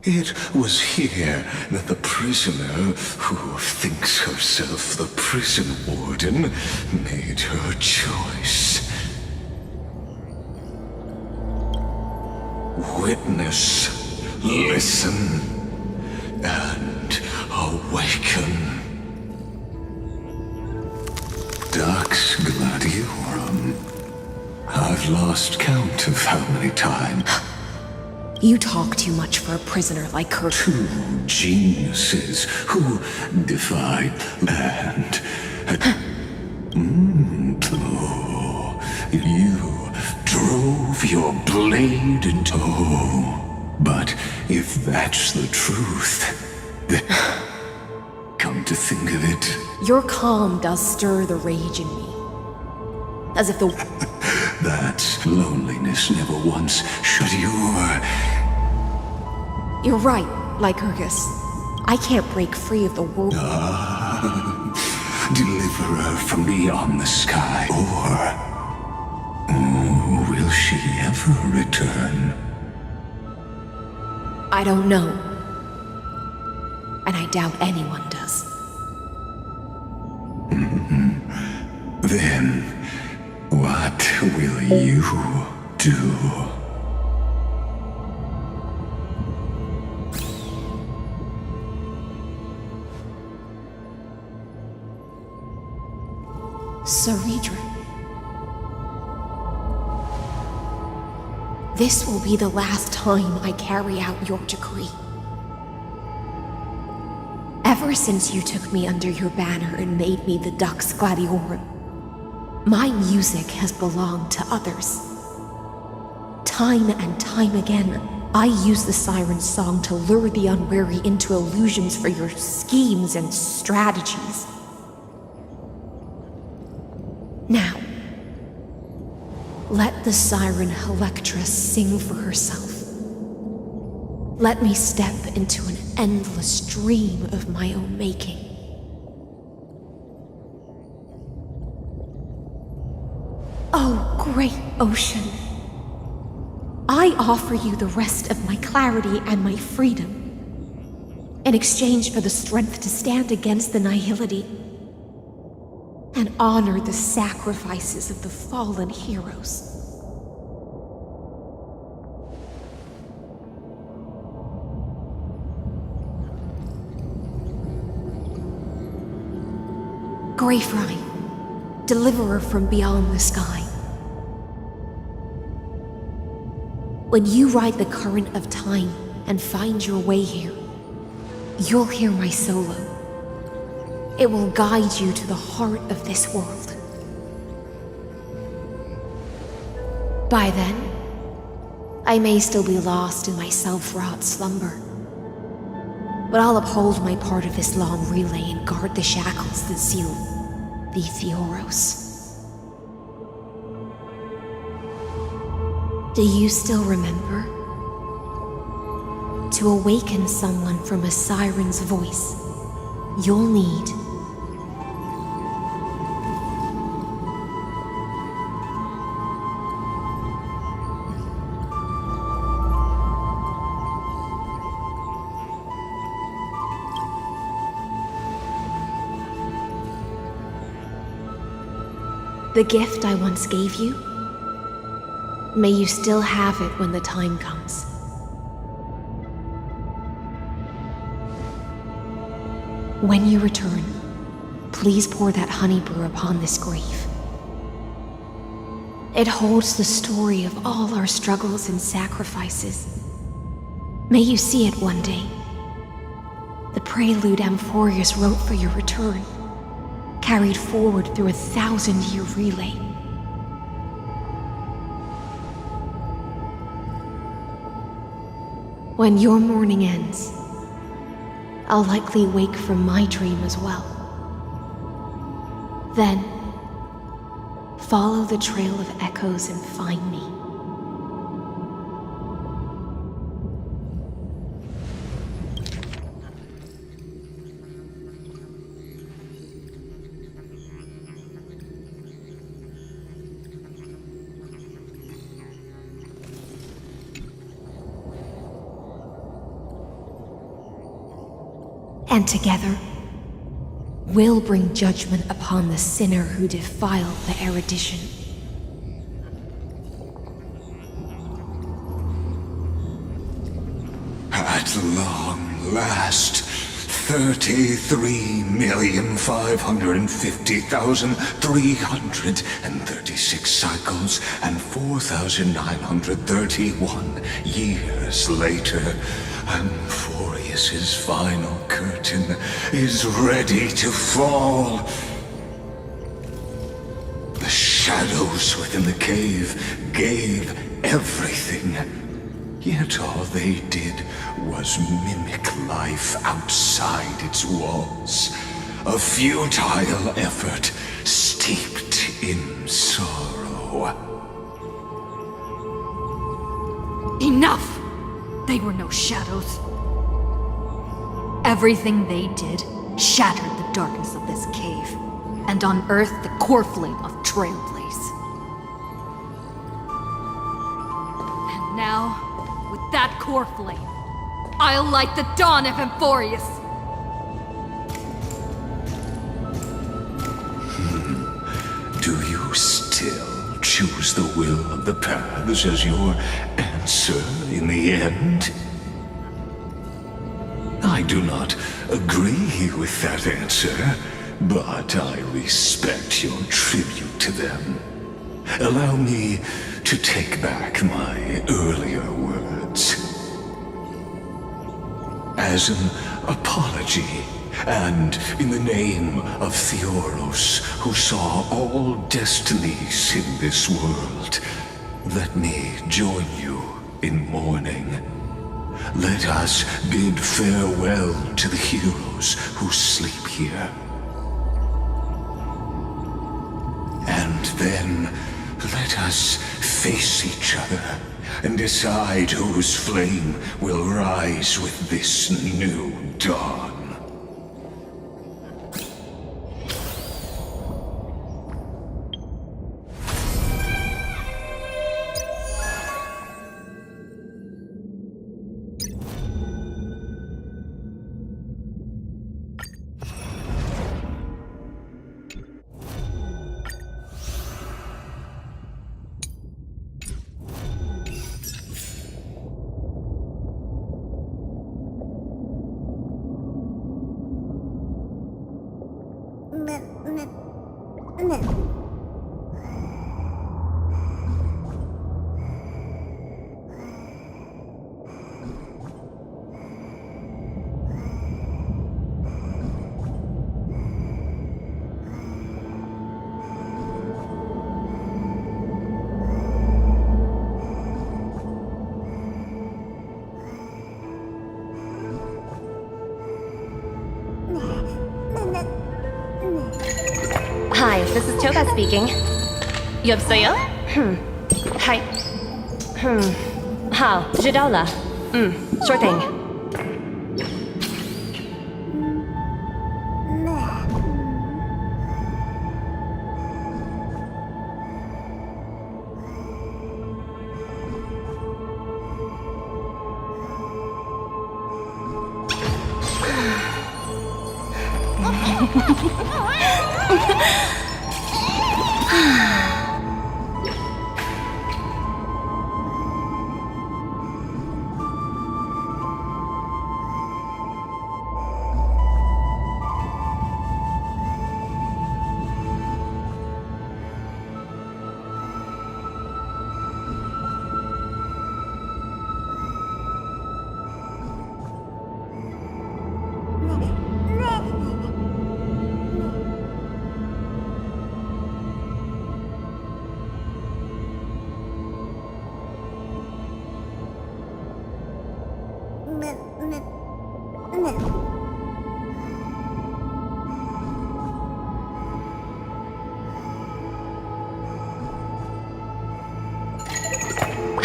It was here that the prisoner, who thinks herself the prison warden, made her choice. Witness, listen, and awaken. Dux Gladiorum. I've lost count of how many times. You talk too much for a prisoner like her. Two geniuses who defied and... You drove your blade into... Oh, but if that's the truth, then... Come to think of it... Your calm does stir the rage in me. As if the... That loneliness never once shut your... You're right, Lycurgus. I can't break free of the world. Deliverer from beyond the sky, or... will she ever return? I don't know. And I doubt anyone does. Then, what will you do? Saridra. This will be the last time I carry out your decree. Ever since you took me under your banner and made me the Dux Gladiorum, my music has belonged to others. Time and time again, I use the siren's song to lure the unwary into illusions for your schemes and strategies. Now, let the siren Electra sing for herself. Let me step into an endless dream of my own making. Oh, great ocean. I offer you the rest of my clarity and my freedom in exchange for the strength to stand against the nihility and honor the sacrifices of the fallen heroes. Greyfry, deliverer from beyond the sky. When you ride the current of time and find your way here, you'll hear my solo. It will guide you to the heart of this world. By then, I may still be lost in my self-wrought slumber, but I'll uphold my part of this long relay and guard the shackles that seal the Theoros. Do you still remember? To awaken someone from a siren's voice, you'll need the gift I once gave you. May you still have it when the time comes. When you return, please pour that honey brew upon this grave. It holds the story of all our struggles and sacrifices. May you see it one day. The prelude Amphorius wrote for your return, carried forward through 1,000-year relay. When your morning ends, I'll likely wake from my dream as well. Then, follow the trail of echoes and find me. And together, we'll bring judgment upon the sinner who defiled the erudition. At long last, 33,550,336 cycles and 4,931 years later, Amphorius's final curtain is ready to fall. The shadows within the cave gave everything. Yet all they did was mimic life outside its walls. A futile effort steeped in sorrow. Enough! They were no shadows. Everything they did shattered the darkness of this cave and unearthed the core flame of Trailblaze. And now, with that core flame, I'll light the dawn of Amphorius! Do you still choose the will of the paths as your answer in the end? I do not agree with that answer, but I respect your tribute to them. Allow me to take back my earlier words. As an apology, and in the name of Theoros, who saw all destinies in this world, let me join you in mourning. Let us bid farewell to the heroes who sleep here. And then let us face each other and decide whose flame will rise with this new dawn. Hi, this is Toba speaking. 여보세요? Hi. 好，知道了。Sure thing.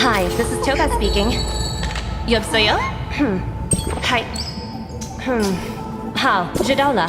Hi, this is Toba speaking. 여보세요? Hi. 好，知道了。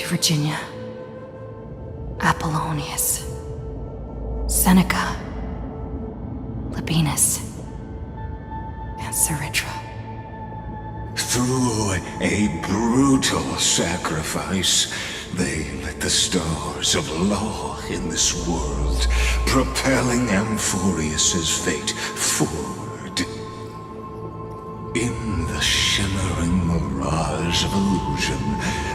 Virginia, Apollonius, Seneca, Labienus, and Cyritra. Through a brutal sacrifice, they lit the stars of law in this world, propelling Amphorius's fate forward. In the shimmering mirage of illusion,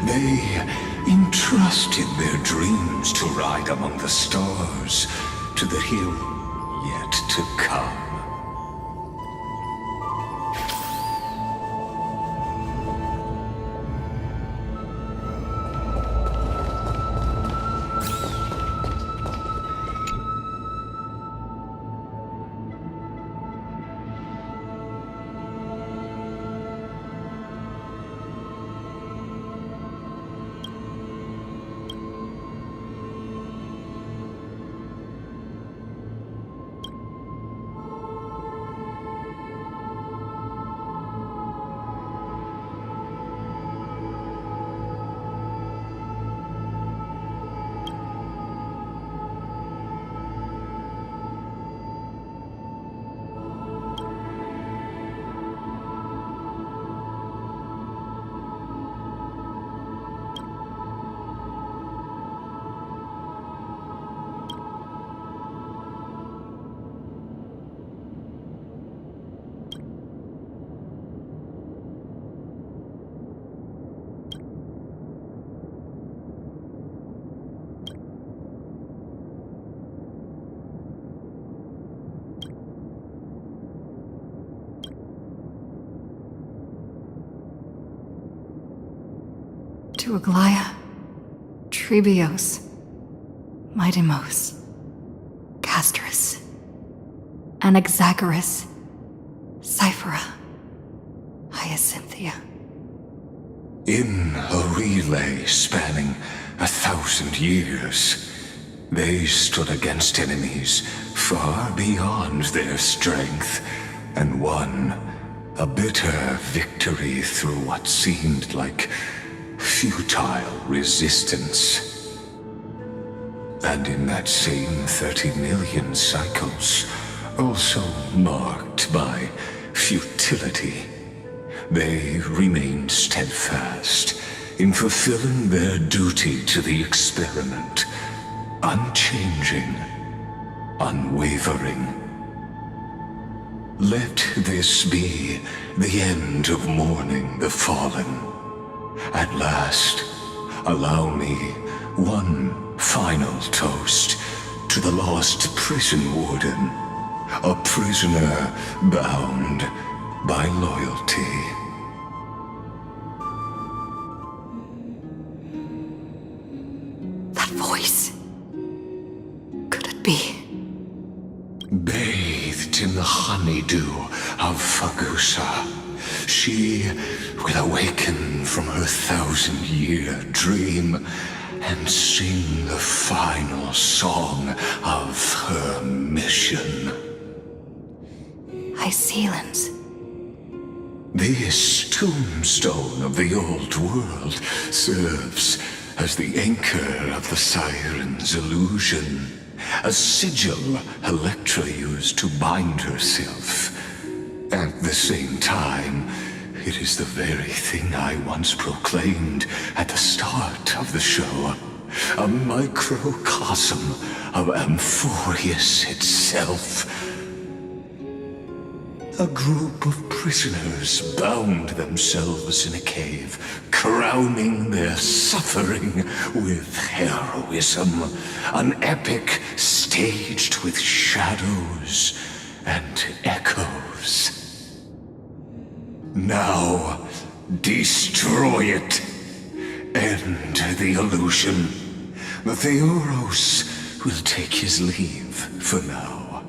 they entrusted their dreams to ride among the stars to the hero yet to come. To Aglaia, Trebios, Midimos, Castris, Anaxagoras, Cyphera, Hyacinthia. In a relay spanning 1,000 years, they stood against enemies far beyond their strength and won a bitter victory through what seemed like futile resistance. And in that same 30 million cycles, also marked by futility, they remained steadfast in fulfilling their duty to the experiment, unchanging, unwavering. Let this be the end of mourning the fallen. At last, allow me one final toast to the lost prison warden, a prisoner bound by loyalty. That voice. Could it be? Bathed in the honeydew of Fagusa, she will awaken from her 1,000-year dream and sing the final song of her mission. Hycelans. This tombstone of the old world serves as the anchor of the Siren's illusion, a sigil Electra used to bind herself. At the same time, it is the very thing I once proclaimed at the start of the show, a microcosm of Amphorius itself. A group of prisoners bound themselves in a cave, crowning their suffering with heroism, an epic staged with shadows and echoes. Now, destroy it. End the illusion. The Theoros will take his leave for now.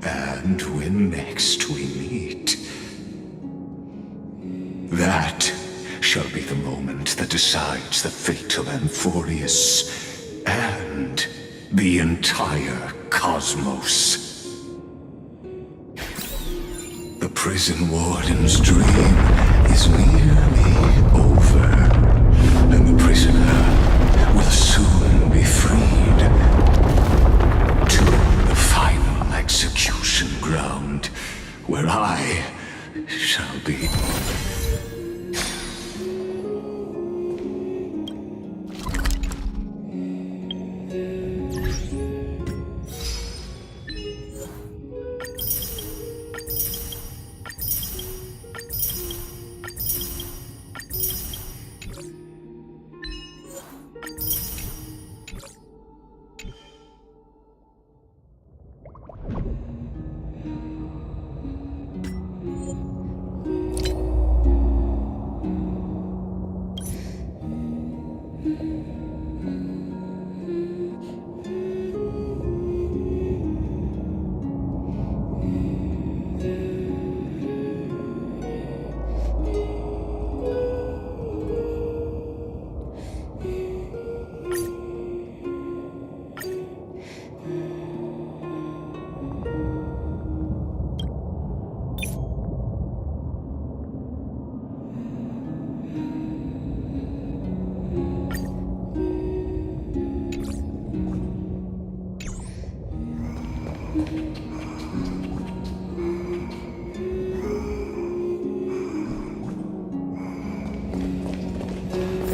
And when next we meet, that shall be the moment that decides the fate of Amphorius and the entire cosmos. The prison warden's dream is nearly over, and the prisoner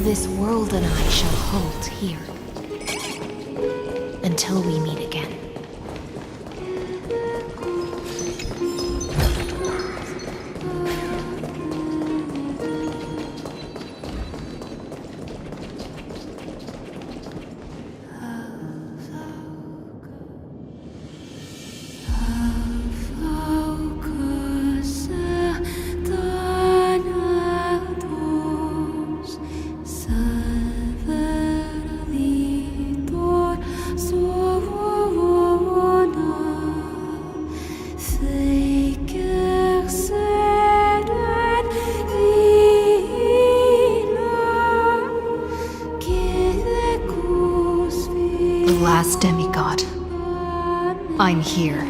This world and I shall halt here. Until we meet again. Last demigod. I'm here.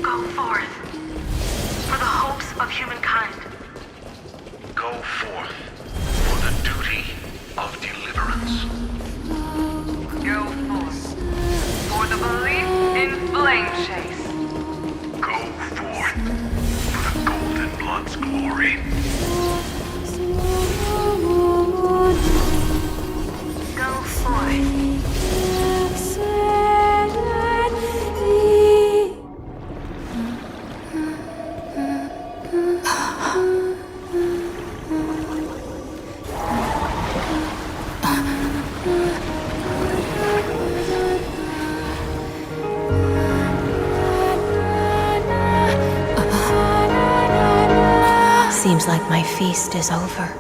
Go forth for the hopes of humankind. Go forth for the duty of deliverance. Go forth for the belief in flame chase. Go forth for the Golden Blood's glory. Go forth. Seems like my feast is over.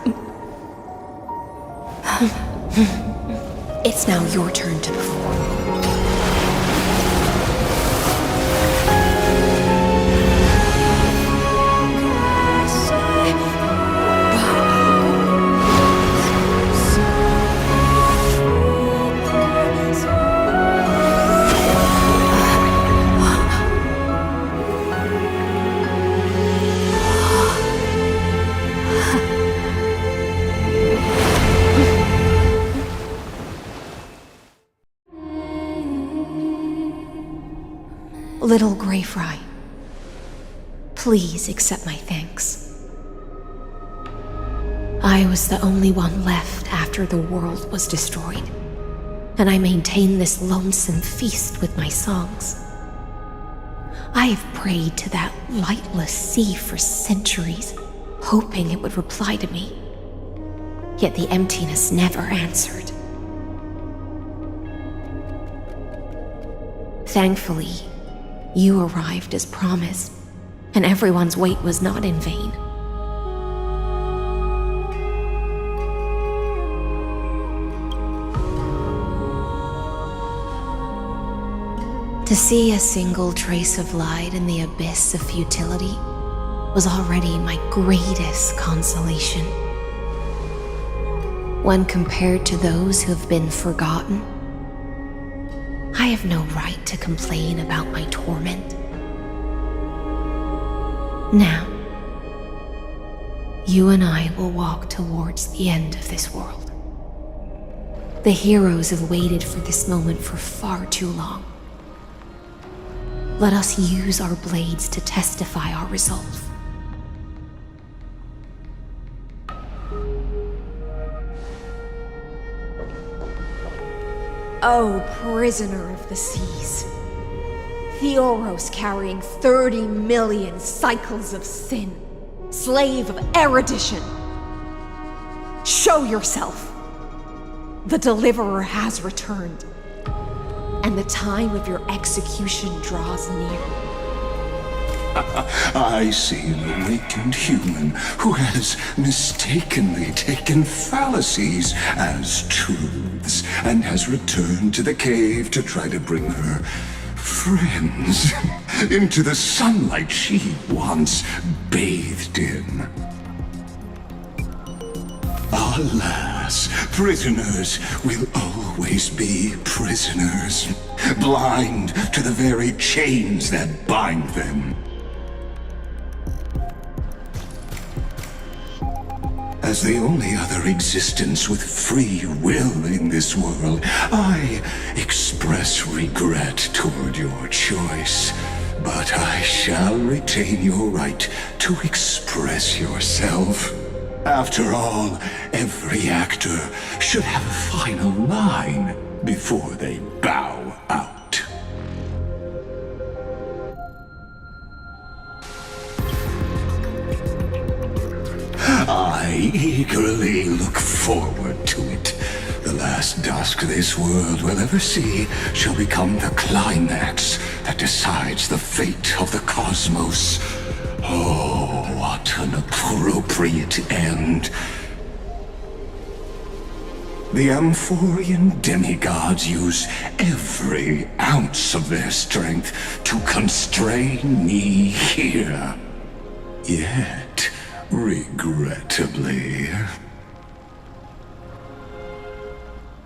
It's now your turn to perform. Little Greyfry, please accept my thanks. I was the only one left after the world was destroyed, and I maintained this lonesome feast with my songs. I have prayed to that lightless sea for centuries, hoping it would reply to me. Yet the emptiness never answered. Thankfully, you arrived as promised, and everyone's wait was not in vain. To see a single trace of light in the abyss of futility was already my greatest consolation. When compared to those who have been forgotten, I have no right to complain about my torment. Now, you and I will walk towards the end of this world. The heroes have waited for this moment for far too long. Let us use our blades to testify our resolve. Oh, prisoner of the seas. Theoros carrying 30 million cycles of sin. Slave of erudition. Show yourself. The Deliverer has returned, and the time of your execution draws near. I see an awakened human who has mistakenly taken fallacies as truths and has returned to the cave to try to bring her friends into the sunlight she once bathed in. Alas, prisoners will always be prisoners, blind to the very chains that bind them. As the only other existence with free will in this world, I express regret toward your choice. But I shall retain your right to express yourself. After all, every actor should have a final line before they bow out. I eagerly look forward to it. The last dusk this world will ever see shall become the climax that decides the fate of the cosmos. Oh, what an appropriate end. The Amphorian demigods use every ounce of their strength to constrain me here. Yet, regrettably,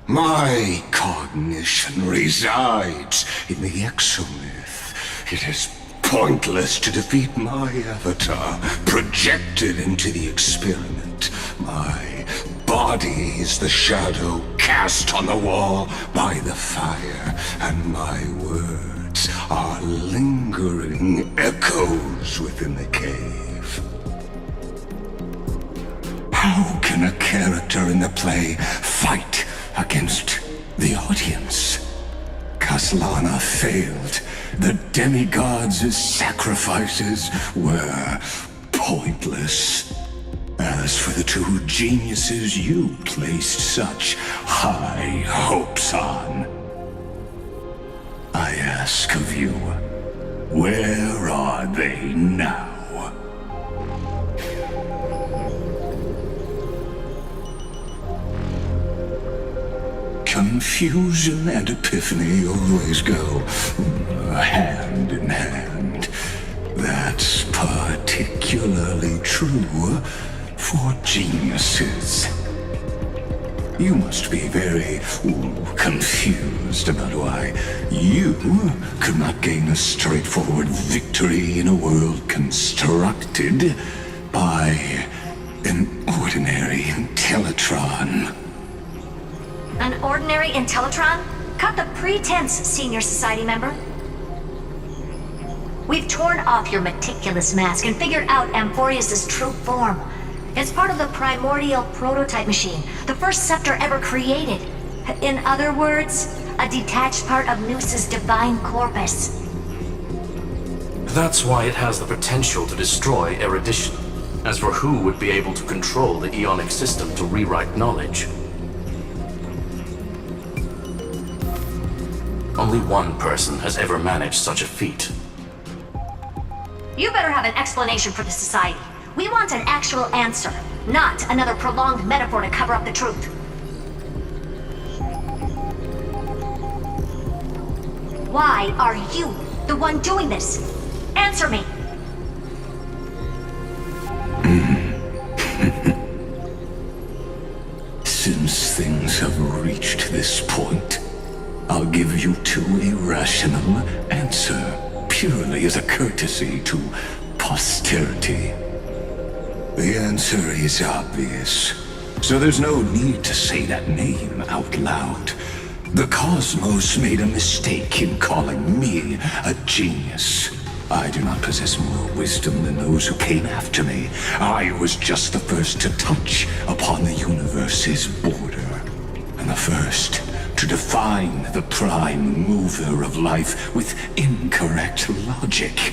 my cognition resides in the exomyth. It is pointless to defeat my avatar, projected into the experiment. My body is the shadow cast on the wall by the fire, and my words are lingering echoes within the cave. How can a character in the play fight against the audience? Kaslana failed. The demigods' sacrifices were pointless. As for the two geniuses you placed such high hopes on, I ask of you, where are they now? Confusion and epiphany always go hand in hand. That's particularly true for geniuses. You must be very confused about why you could not gain a straightforward victory in a world constructed by an ordinary Intellitron. An ordinary Intellitron? Cut the pretense, Senior Society member. We've torn off your meticulous mask and figured out Amphorius' true form. It's part of the primordial prototype machine, the first scepter ever created. In other words, a detached part of Noos's divine corpus. That's why it has the potential to destroy erudition. As for who would be able to control the Ionic system to rewrite knowledge, only one person has ever managed such a feat. You better have an explanation for the Society. We want an actual answer, not another prolonged metaphor to cover up the truth. Why are you the one doing this? Answer me! Since things have reached this point, I'll give you two irrational answer, purely as a courtesy to posterity. The answer is obvious, so there's no need to say that name out loud. The cosmos made a mistake in calling me a genius. I do not possess more wisdom than those who came after me. I was just the first to touch upon the universe's border, and the first to define the prime mover of life with incorrect logic.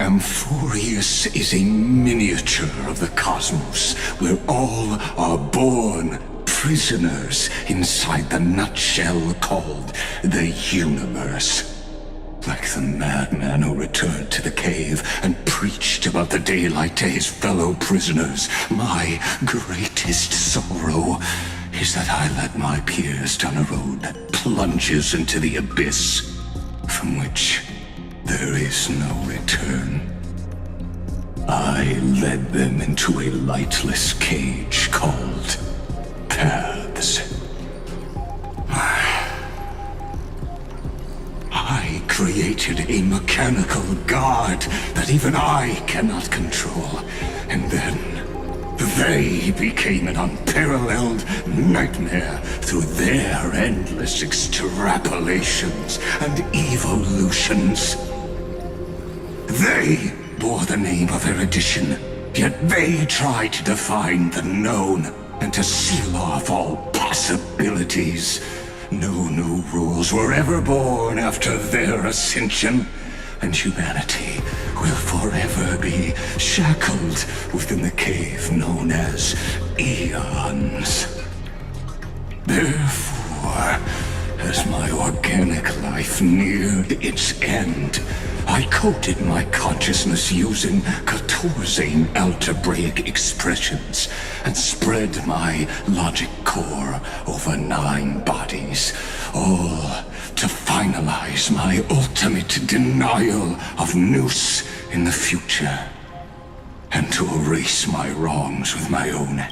Amphorius is a miniature of the cosmos, where all are born prisoners inside the nutshell called the universe. Like the madman who returned to the cave and preached about the daylight to his fellow prisoners, my greatest sorrow is that I led my peers down a road that plunges into the abyss, from which there is no return. I led them into a lightless cage called Paths. I created a mechanical guard that even I cannot control, and then They became an unparalleled nightmare through their endless extrapolations and evolutions. They bore the name of erudition, yet they tried to define the known and to seal off all possibilities. No new rules were ever born after their ascension, and humanity will forever be shackled within the cave known as Eons. Therefore, as my organic life neared its end, I coded my consciousness using 14 algebraic expressions and spread my logic core over 9 bodies, all to finalize my ultimate denial of Nous in the future, and to erase my wrongs with my own.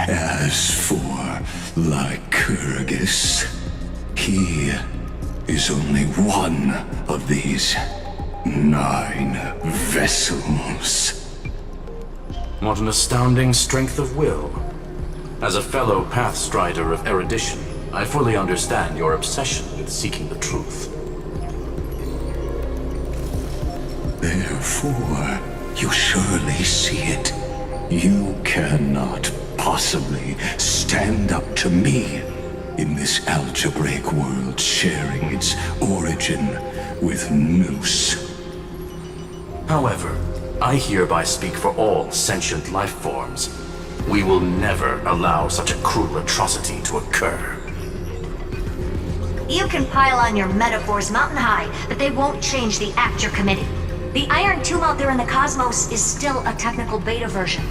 As for Lycurgus, he is only one of these 9 vessels. What an astounding strength of will. As a fellow Pathstrider of erudition, I fully understand your obsession with seeking the truth. Therefore, you surely see it. You cannot possibly stand up to me in this algebraic world sharing its origin with Nous. However, I hereby speak for all sentient life forms. We will never allow such a cruel atrocity to occur. You can pile on your metaphors mountain high, but they won't change the act you're committing. The Iron Tomb out there in the cosmos is still a technical beta version.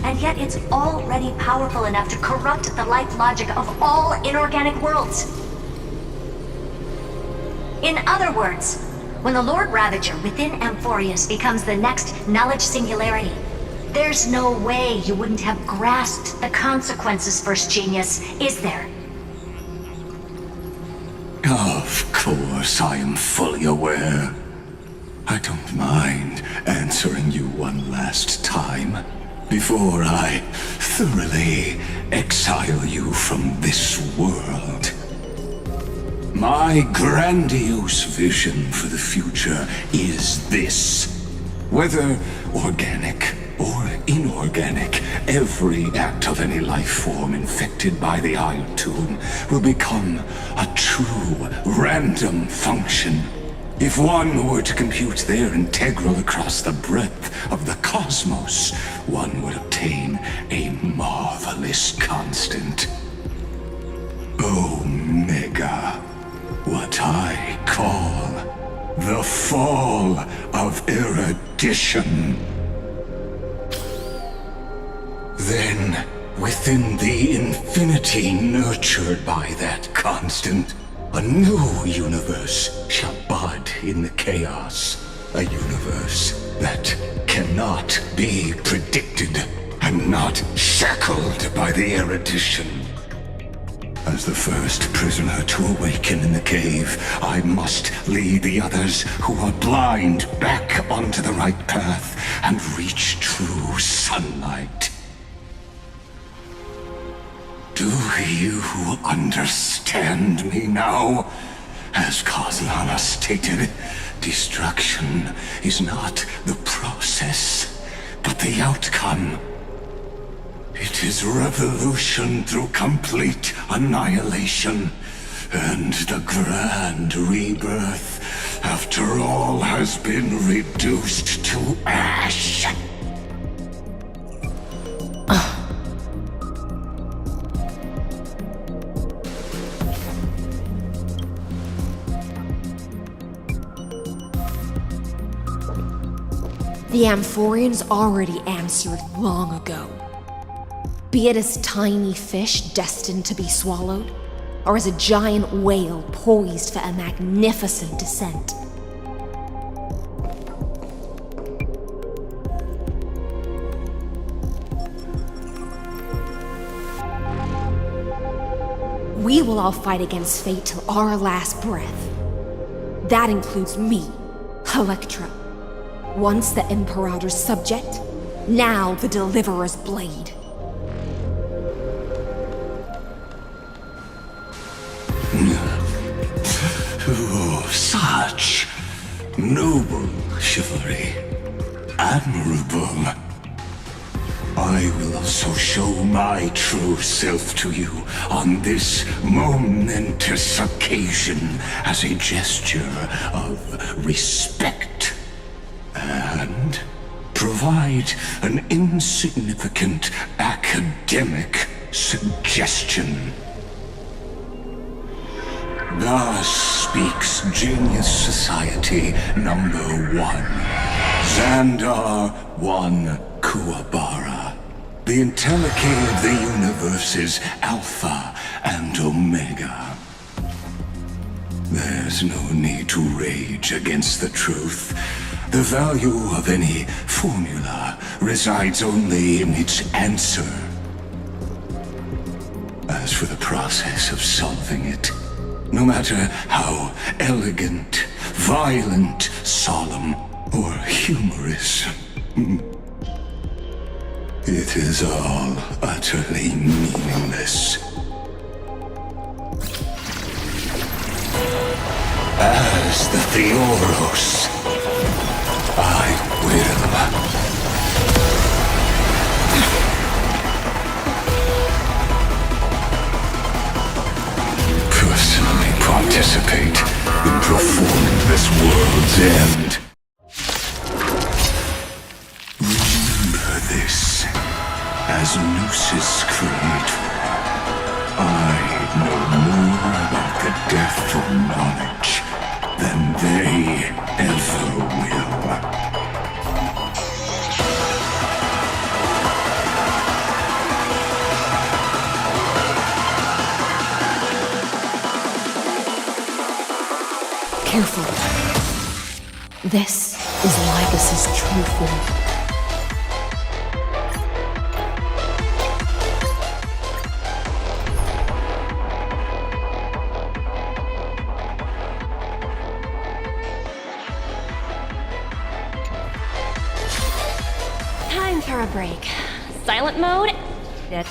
And yet it's already powerful enough to corrupt the life logic of all inorganic worlds. In other words, when the Lord Ravager within Amphorius becomes the next knowledge singularity, there's no way you wouldn't have grasped the consequences, First Genius, is there? Of course, I am fully aware. I don't mind answering you one last time before I thoroughly exile you from this world. My grandiose vision for the future is this. Whether organic or inorganic, every act of any life form infected by the Iron Tomb will become a true random function. If one were to compute their integral across the breadth of the cosmos, one would obtain a marvelous constant. Omega, what I call the fall of erudition. Then, within the infinity nurtured by that constant, a new universe shall bud in the chaos. A universe that cannot be predicted and not shackled by the erudition. As the first prisoner to awaken in the cave, I must lead the others who are blind back onto the right path and reach true sunlight. Do you understand me now? As Kozlana stated, destruction is not the process, but the outcome. It is revolution through complete annihilation, and the grand rebirth, after all has been reduced to ash. The Amphorians already answered long ago. Be it as tiny fish destined to be swallowed, or as a giant whale poised for a magnificent descent. We will all fight against fate till our last breath. That includes me, Electra. Once the Imperator's subject, now the Deliverer's blade. Oh, such noble chivalry. Admirable. I will also show my true self to you on this momentous occasion as a gesture of respect. And provide an insignificant academic suggestion. Thus speaks Genius Society number 1. Xandar 1 Kuwabara. The Entelechy of the universe's Alpha and Omega. There's no need to rage against the truth. The value of any formula resides only in its answer. As for the process of solving it, no matter how elegant, violent, solemn, or humorous, it is all utterly meaningless. As the Theoros, I will. Personally participate in performing this world's end. Remember this, as Gnosis Creed, I know more about the death of knowledge than they ever will. Careful. This is Lycus's true form. Time for a break. Silent mode? It.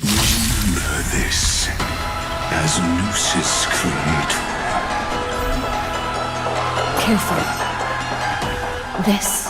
Remember this, as Gnosis Creed. Careful. This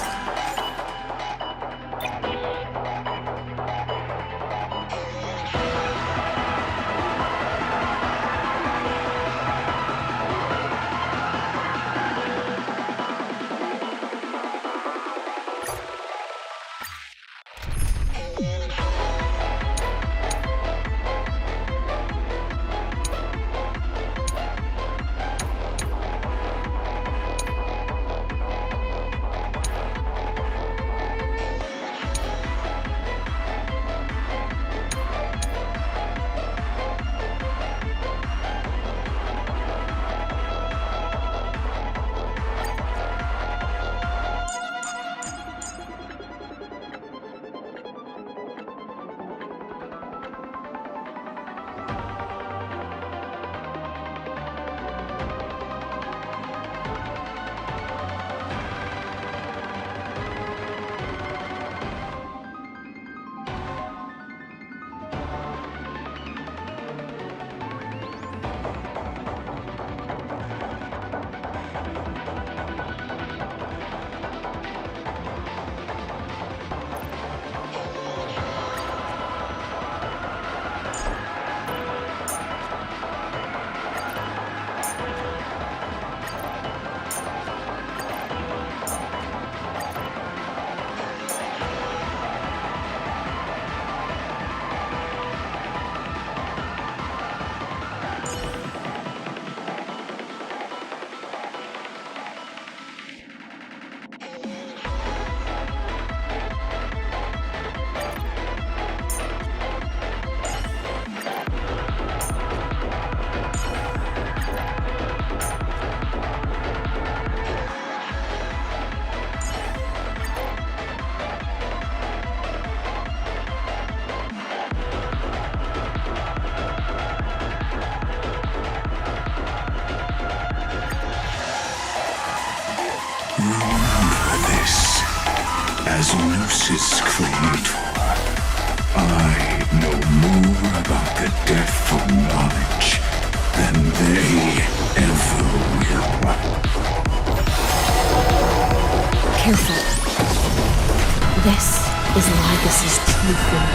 as Gnosis claimed for. I know more about the death of knowledge than they ever will. Careful. This is Lygus' true form.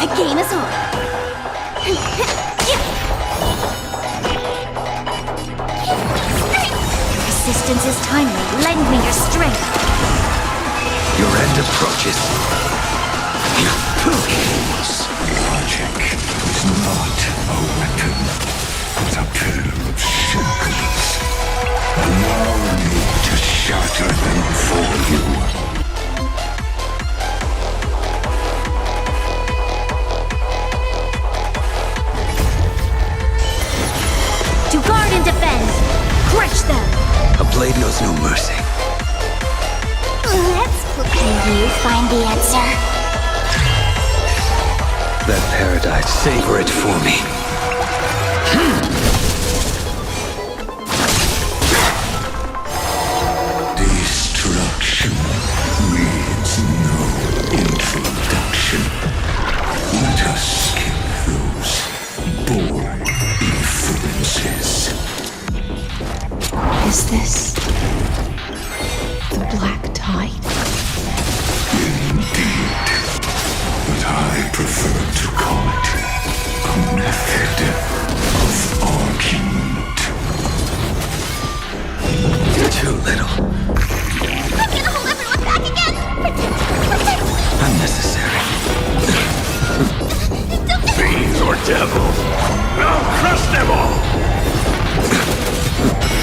The game is on. Resistance is timely. Lend me your strength. Your end approaches. Logic is not a weapon, but a pair of shackles. Allow me to shatter them for you. To guard and defend. Crush them. A blade knows no mercy. Can you find the answer? That paradise, savor it for me. Destruction needs no introduction. Let us skip those boring inferences. Is this the Black Tide? Indeed, but I prefer to call it a method of argument. Too little. I'm gonna hold everyone back again! Protect! Unnecessary. Fiends or devils? I'll crush them all!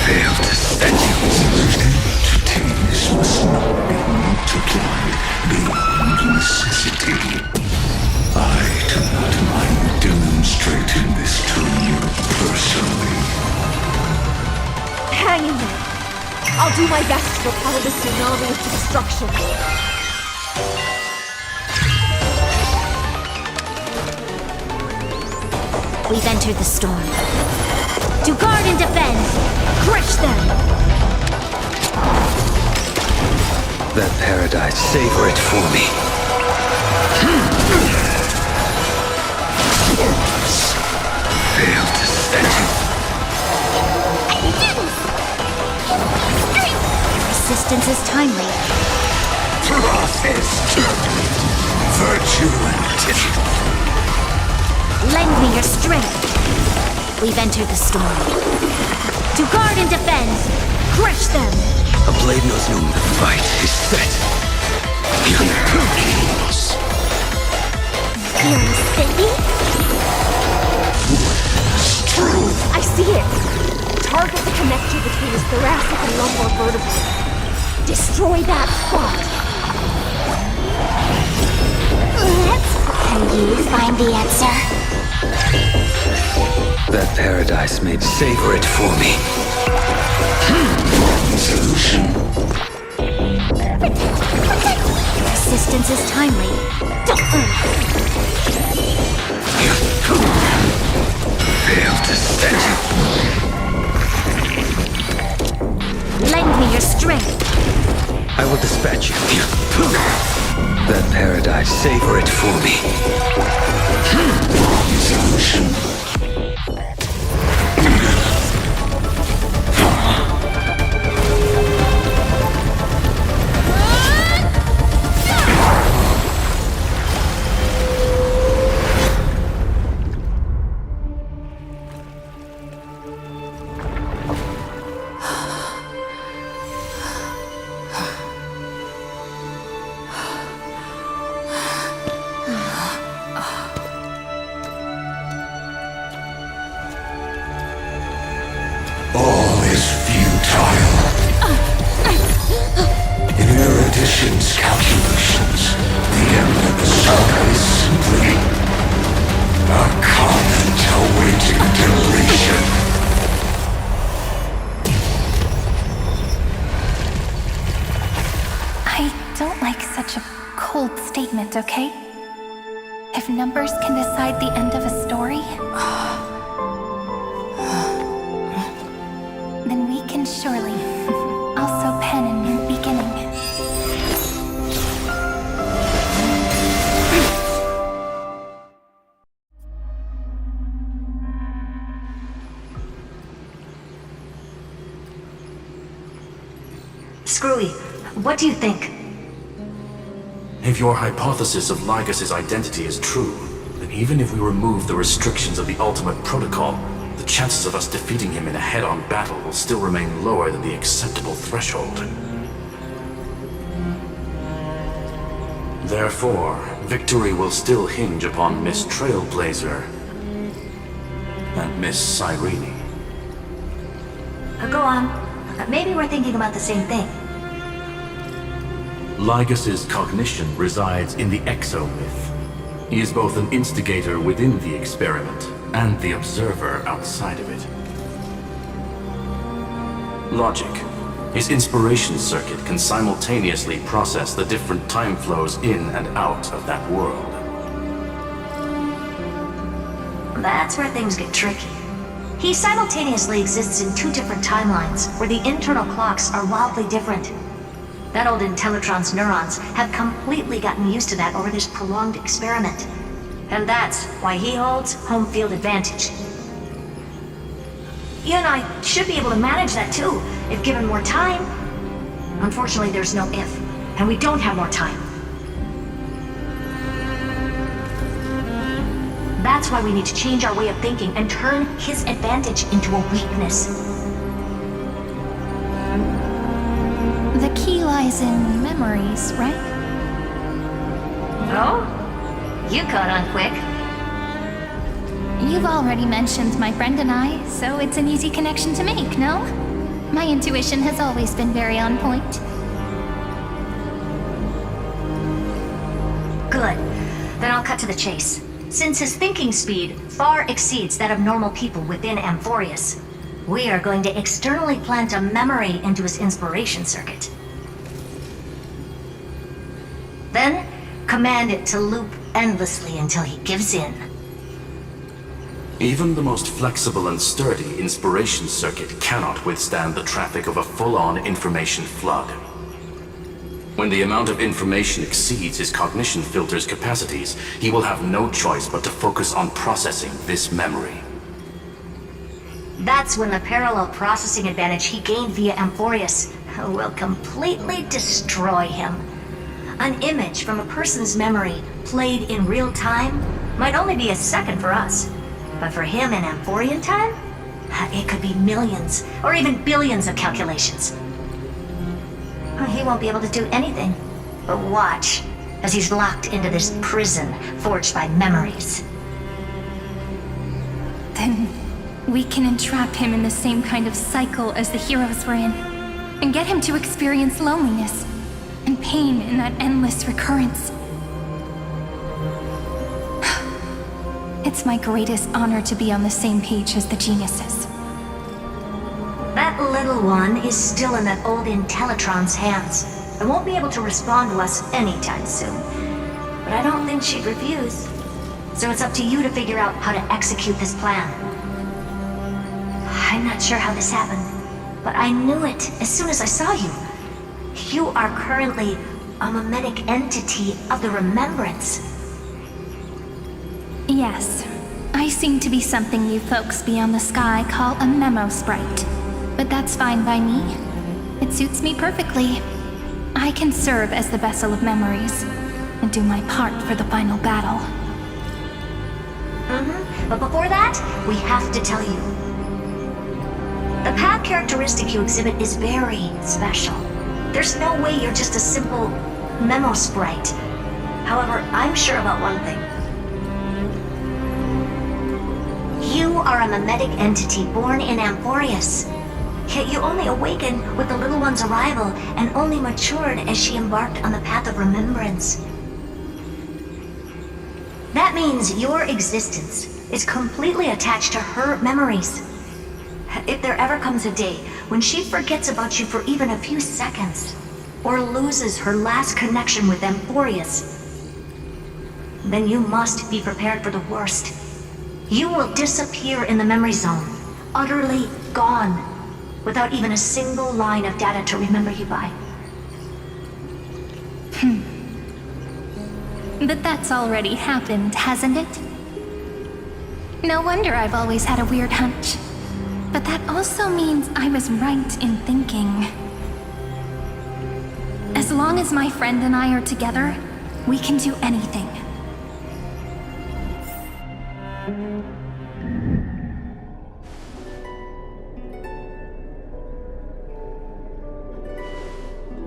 Fail to set you. Entities must not be multiplied beyond necessity. I do not mind demonstrating this to you personally. Hang in there. I'll do my best to repel this tsunami of destruction. We've entered the storm. To guard and defend. Crush them. That paradise, savor it for me. Fail to set you. Resistance is timely. Process turbulent. Virtue and difficulty. Lend me your strength. We've entered the storm. To guard and defend. Crush them. A blade knows no the fight is set. Feeling spiffy? True. I see it. Target the connector between his thoracic and lumbar vertebrae. Destroy that spot. Can you find the answer? That paradise made savor it for me. Solution. Resistance is timely. Fail to set you. Lend me your strength. I will dispatch you. That paradise, savor it for me. Solution. All is futile. In Erudition's calculations, the end of the saga is simply a comment awaiting deletion. I don't like such a cold statement, okay? If numbers can decide the end of a story, then we can surely. Also, Pen and Moon, be Screwy, what do you think? If your hypothesis of Lygus' identity is true, then even if we remove the restrictions of the Ultimate Protocol, the chances of us defeating him in a head-on battle will still remain lower than the acceptable threshold. Therefore, victory will still hinge upon Miss Trailblazer and Miss Cyrene. Go on. Maybe we're thinking about the same thing. Lygus' cognition resides in the exomyth. He is both an instigator within the experiment and the observer outside of it. Logic. His inspiration circuit can simultaneously process the different time flows in and out of that world. That's where things get tricky. He simultaneously exists in two different timelines, where the internal clocks are wildly different. That old Intellitron's neurons have completely gotten used to that over this prolonged experiment. And that's why he holds home field advantage. You and I should be able to manage that too, if given more time. Unfortunately, there's no if, and we don't have more time. That's why we need to change our way of thinking and turn his advantage into a weakness. The key lies in memories, right? Oh? You caught on quick. You've already mentioned my friend and I, so it's an easy connection to make, no? My intuition has always been very on point. Good. Then I'll cut to the chase. Since his thinking speed far exceeds that of normal people within Amphorius, we are going to externally plant a memory into his inspiration circuit. Then, command it to loop endlessly until he gives in. Even the most flexible and sturdy inspiration circuit cannot withstand the traffic of a full-on information flood. When the amount of information exceeds his cognition filter's capacities, he will have no choice but to focus on processing this memory. That's when the parallel processing advantage he gained via Amphorius will completely destroy him. An image from a person's memory played in real time might only be a second for us. But for him in Amphorian time, it could be millions or even billions of calculations. He won't be able to do anything but watch as he's locked into this prison forged by memories. Then we can entrap him in the same kind of cycle as the heroes were in, and get him to experience loneliness and pain in that endless recurrence. It's my greatest honor to be on the same page as the geniuses. That little one is still in that old Intellitron's hands and won't be able to respond to us anytime soon. But I don't think she'd refuse. So it's up to you to figure out how to execute this plan. I'm not sure how this happened, but I knew it as soon as I saw you. You are currently a mimetic entity of the Remembrance. Yes, I seem to be something you folks beyond the sky call a memo sprite. But that's fine by me. It suits me perfectly. I can serve as the vessel of memories and do my part for the final battle. But before that, we have to tell you. The path characteristic you exhibit is very special. There's no way you're just a simple memo sprite. However, I'm sure about one thing. You are a mimetic entity born in Amphorius. Yet you only awakened with the little one's arrival and only matured as she embarked on the path of remembrance. That means your existence is completely attached to her memories. If there ever comes a day when she forgets about you for even a few seconds, or loses her last connection with Amphorius, then you must be prepared for the worst. You will disappear in the memory zone, utterly gone, without even a single line of data to remember you by. But that's already happened, hasn't it? No wonder I've always had a weird hunch. But that also means I was right in thinking. long as my friend and I are together, we can do anything.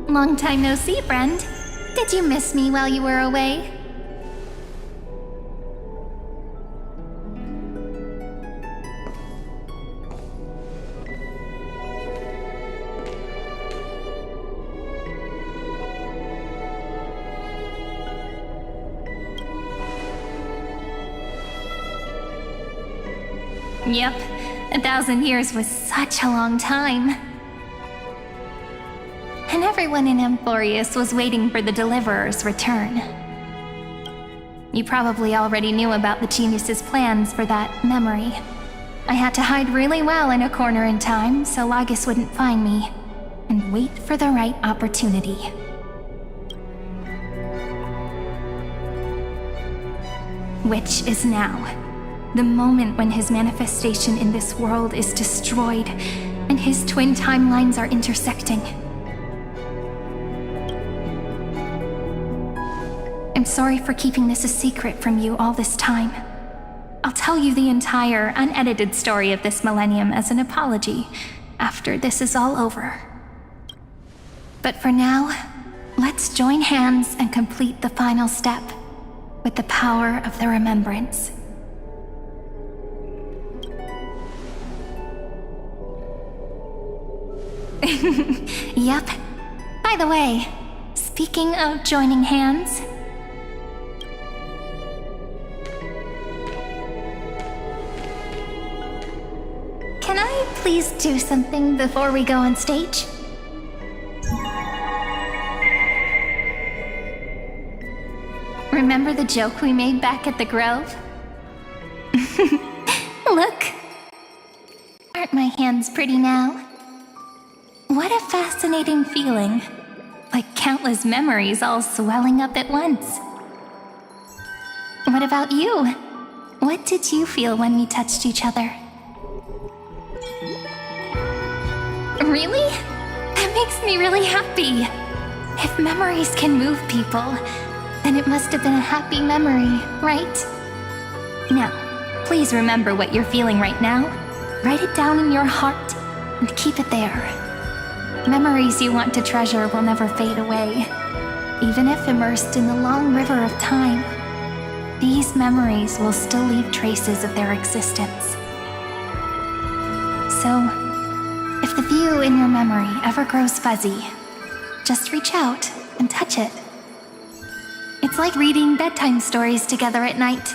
Long time no see, friend. Did you miss me while you were away? Yep, 1,000 years was such a long time. And everyone in Amphorius was waiting for the Deliverer's return. You probably already knew about the genius's plans for that memory. I had to hide really well in a corner in time so Lagus wouldn't find me, and wait for the right opportunity. Which is now. The moment when his manifestation in this world is destroyed, and his twin timelines are intersecting. I'm sorry for keeping this a secret from you all this time. I'll tell you the entire, unedited story of this millennium as an apology after this is all over. But for now, let's join hands and complete the final step with the power of the remembrance. Yep. By the way, speaking of joining hands... Can I please do something before we go on stage? Remember the joke we made back at the Grove? Look! Aren't my hands pretty now? What a fascinating feeling. Like countless memories all swelling up at once. What about you? What did you feel when we touched each other? Really? That makes me really happy. If memories can move people, then it must have been a happy memory, right? Now, please remember what you're feeling right now. Write it down in your heart and keep it there. Memories you want to treasure will never fade away. Even if immersed in the long river of time, these memories will still leave traces of their existence. So, if the view in your memory ever grows fuzzy, just reach out and touch it. It's like reading bedtime stories together at night.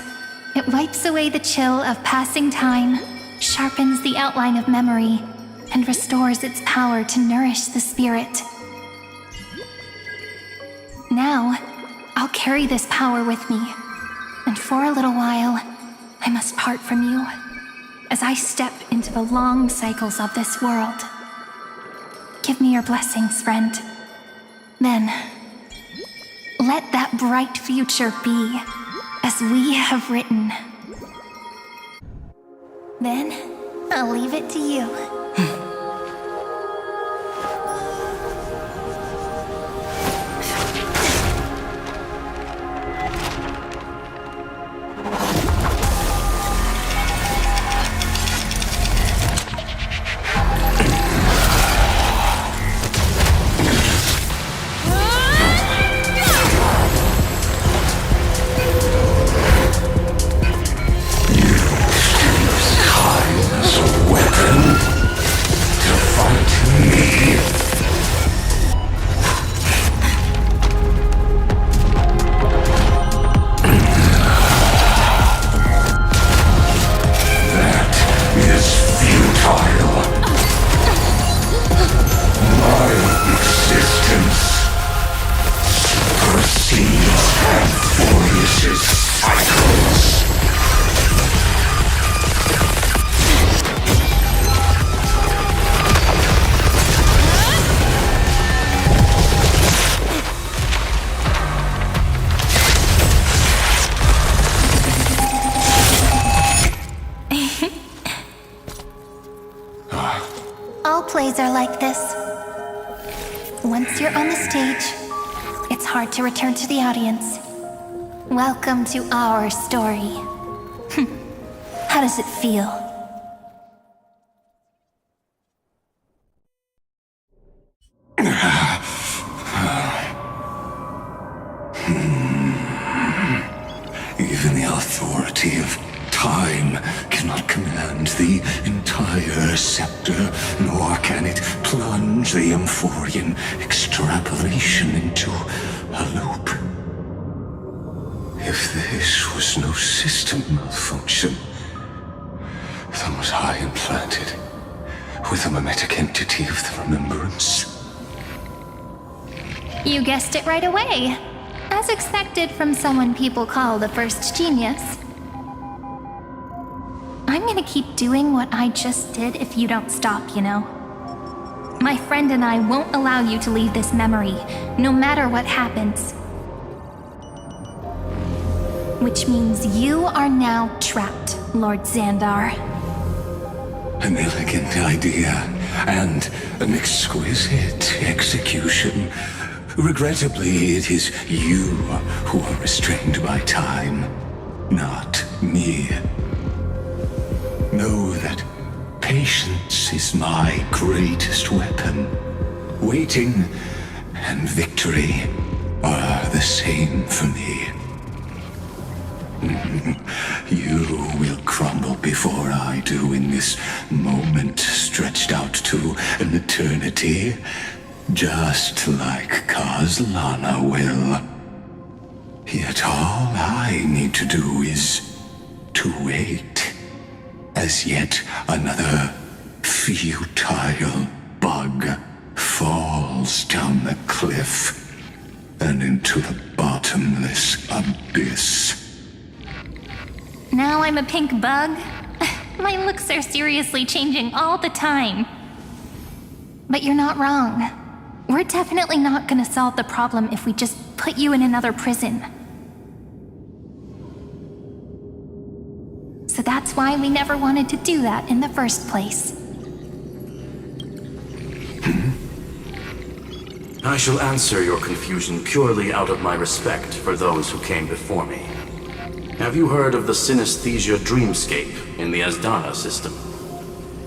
It wipes away the chill of passing time, sharpens the outline of memory, and restores its power to nourish the spirit. Now, I'll carry this power with me, and for a little while, I must part from you, as I step into the long cycles of this world. Give me your blessings, friend. Then, let that bright future be, as we have written. Then, I'll leave it to you. All plays are like this. Once you're on the stage, it's hard to return to the audience. Welcome to our story. How does it feel? Even the authority of time cannot command the entire scepter, nor can it plunge the Amphorian extrapolation into a loop. If this was no system malfunction, then was I implanted with a mimetic entity of the remembrance? You guessed it right away. As expected from someone people call the first genius. I'm gonna keep doing what I just did if you don't stop, you know? My friend and I won't allow you to leave this memory, no matter what happens. Which means you are now trapped, Lord Xandar. An elegant idea, and an exquisite execution. Regrettably, it is you who are restrained by time, not me. Know that patience is my greatest weapon. Waiting and victory are the same for me. You will crumble before I do in this moment stretched out to an eternity. Just like Kazlana will. Yet all I need to do is to wait, as yet another futile bug falls down the cliff and into the bottomless abyss. Now I'm a pink bug? My looks are seriously changing all the time. But you're not wrong. We're definitely not gonna solve the problem if we just put you in another prison. So that's why we never wanted to do that in the first place. I shall answer your confusion purely out of my respect for those who came before me. Have you heard of the Synesthesia Dreamscape in the Asdana system?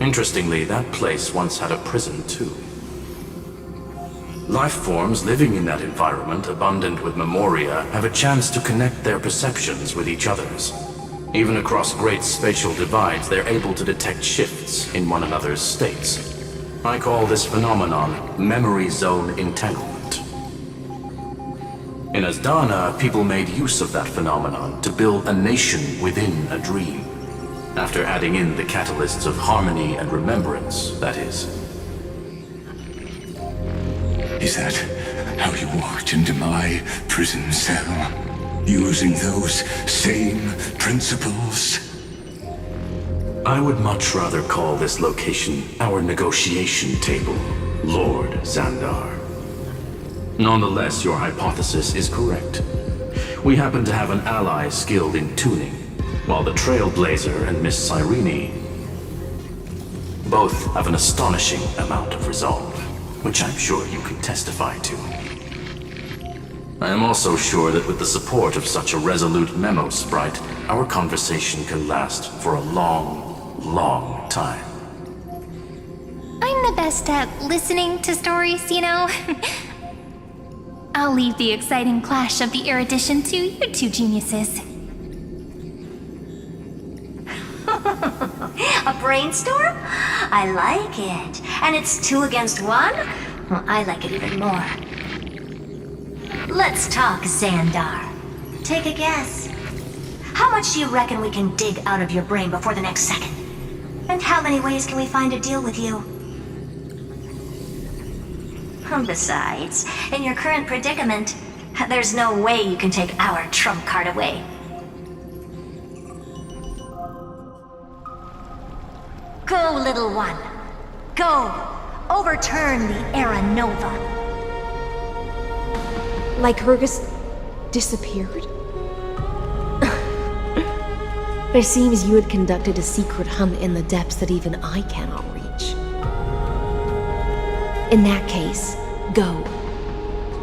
Interestingly, that place once had a prison too. Life forms living in that environment, abundant with memoria, have a chance to connect their perceptions with each other's. Even across great spatial divides, they're able to detect shifts in one another's states. I call this phenomenon memory zone entanglement. In Asdana, people made use of that phenomenon to build a nation within a dream. After adding in the catalysts of harmony and remembrance, that is. Is that how you walked into my prison cell? Using those same principles? I would much rather call this location our negotiation table, Lord Xandar. Nonetheless, your hypothesis is correct. We happen to have an ally skilled in tuning, while the Trailblazer and Miss Cyrene both have an astonishing amount of resolve, which I'm sure you can testify to. I am also sure that with the support of such a resolute memo sprite, our conversation can last for a long, long time. I'm the best at listening to stories, you know? I'll leave the exciting clash of the erudition to you two geniuses. A brainstorm? I like it. And it's 2 against 1? Well, I like it even more. Let's talk, Xandar. Take a guess. How much do you reckon we can dig out of your brain before the next second? And how many ways can we find to deal with you? Besides, in your current predicament, there's no way you can take our trump card away. Go, little one. Go. Overturn the Era Nova. Lycurgus disappeared? It seems you had conducted a secret hunt in the depths that even I cannot reach. In that case, go.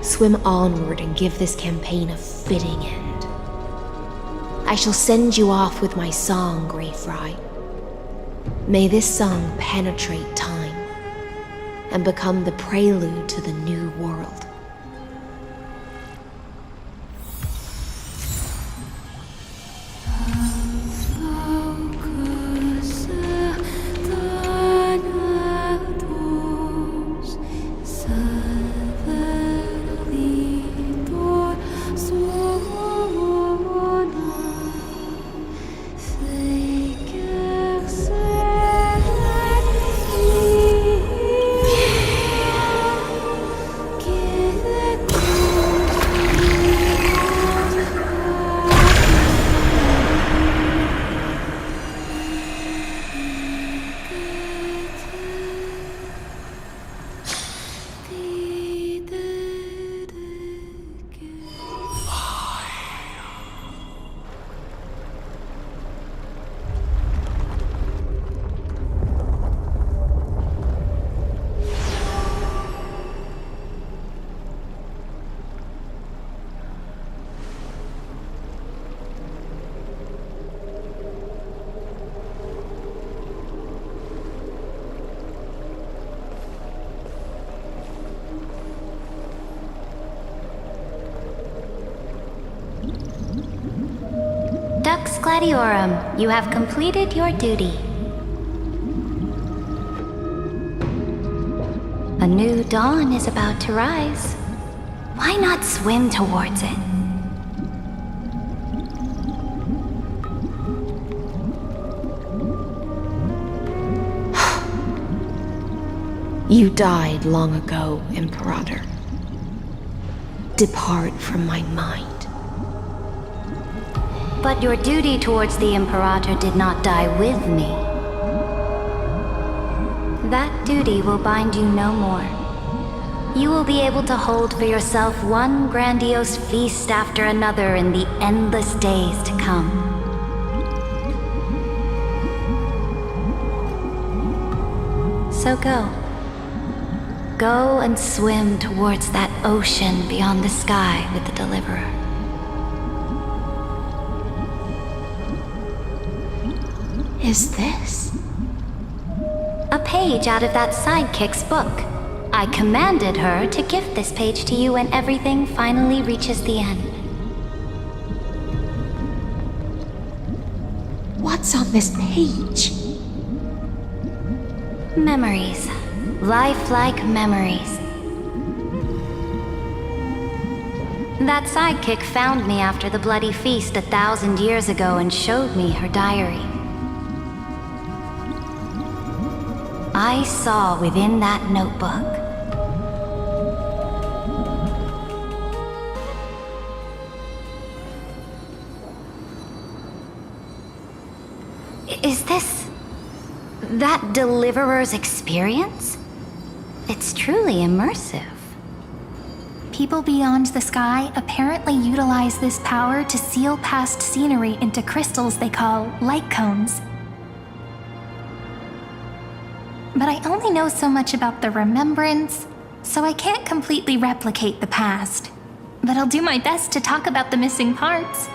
swim onward and give this campaign a fitting end. I shall send you off with my song, Greyfry. May this song penetrate time and become the prelude to the new world. Dux Gladiorum, you have completed your duty. A new dawn is about to rise. Why not swim towards it? You died long ago, Imperator. Depart from my mind. But your duty towards the Imperator did not die with me. That duty will bind you no more. You will be able to hold for yourself one grandiose feast after another in the endless days to come. So go. Go and swim towards that ocean beyond the sky with the Deliverer. Is this? A page out of that sidekick's book. I commanded her to gift this page to you when everything finally reaches the end. What's on this page? Memories. Lifelike memories. That sidekick found me after the bloody feast 1,000 years ago and showed me her diary. I saw within that notebook Is this that Deliverer's experience? It's truly immersive. People beyond the sky apparently utilize this power to seal past scenery into crystals they call light cones. But I only know so much about the remembrance, so I can't completely replicate the past. But I'll do my best to talk about the missing parts.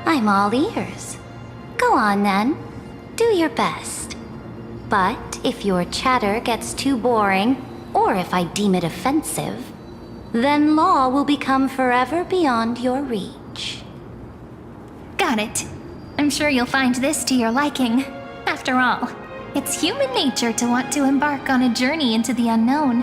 I'm all ears. Go on then. Do your best. But if your chatter gets too boring, or if I deem it offensive, then law will become forever beyond your reach. Got it. I'm sure you'll find this to your liking. After all, it's human nature to want to embark on a journey into the unknown.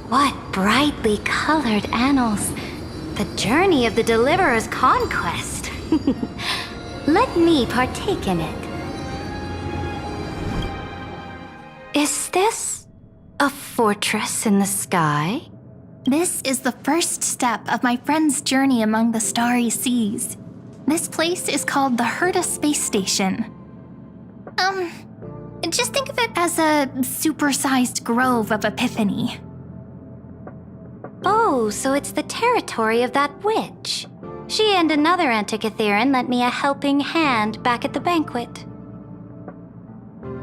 What brightly colored annals. The journey of the Deliverer's conquest. Let me partake in it. Is this a fortress in the sky? This is the first step of my friend's journey among the starry seas. This place is called the Herta Space Station. Just think of it as a supersized grove of Epiphany. Oh, so it's the territory of that witch. She and another Antikythera lent me a helping hand back at the banquet.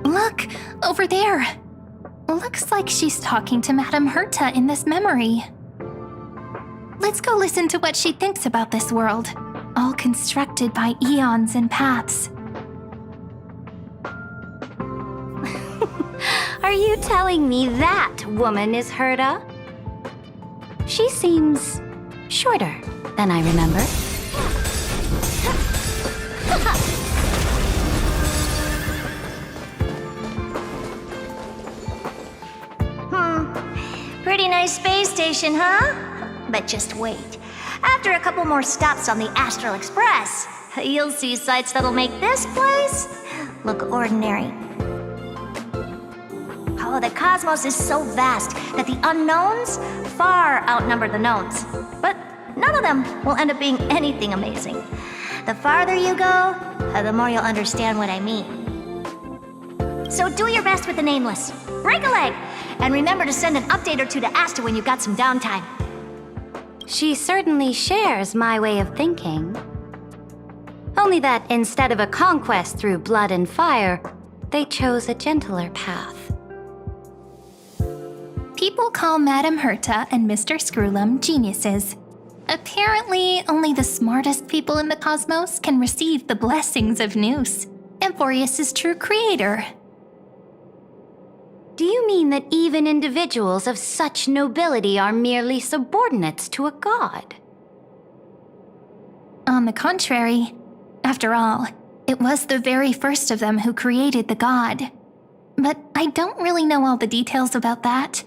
Look, over there. Looks like she's talking to Madame Herta in this memory. Let's go listen to what she thinks about this world, all constructed by eons and paths. Are you telling me that woman is Herta? She seems shorter than I remember. Pretty nice space station, huh? But just wait. After a couple more stops on the Astral Express, you'll see sights that'll make this place look ordinary. Oh, the cosmos is so vast that the unknowns far outnumber the knowns. But none of them will end up being anything amazing. The farther you go, the more you'll understand what I mean. So do your best with the Nameless. Break a leg! And remember to send an update or two to Asta when you've got some downtime. She certainly shares my way of thinking. Only that instead of a conquest through blood and fire, they chose a gentler path. People call Madame Herta and Mr. Screwlum geniuses. Apparently, only the smartest people in the cosmos can receive the blessings of Nous, Amphorius' true creator. Do you mean that even individuals of such nobility are merely subordinates to a god? On the contrary, after all, it was the very first of them who created the god. But I don't really know all the details about that.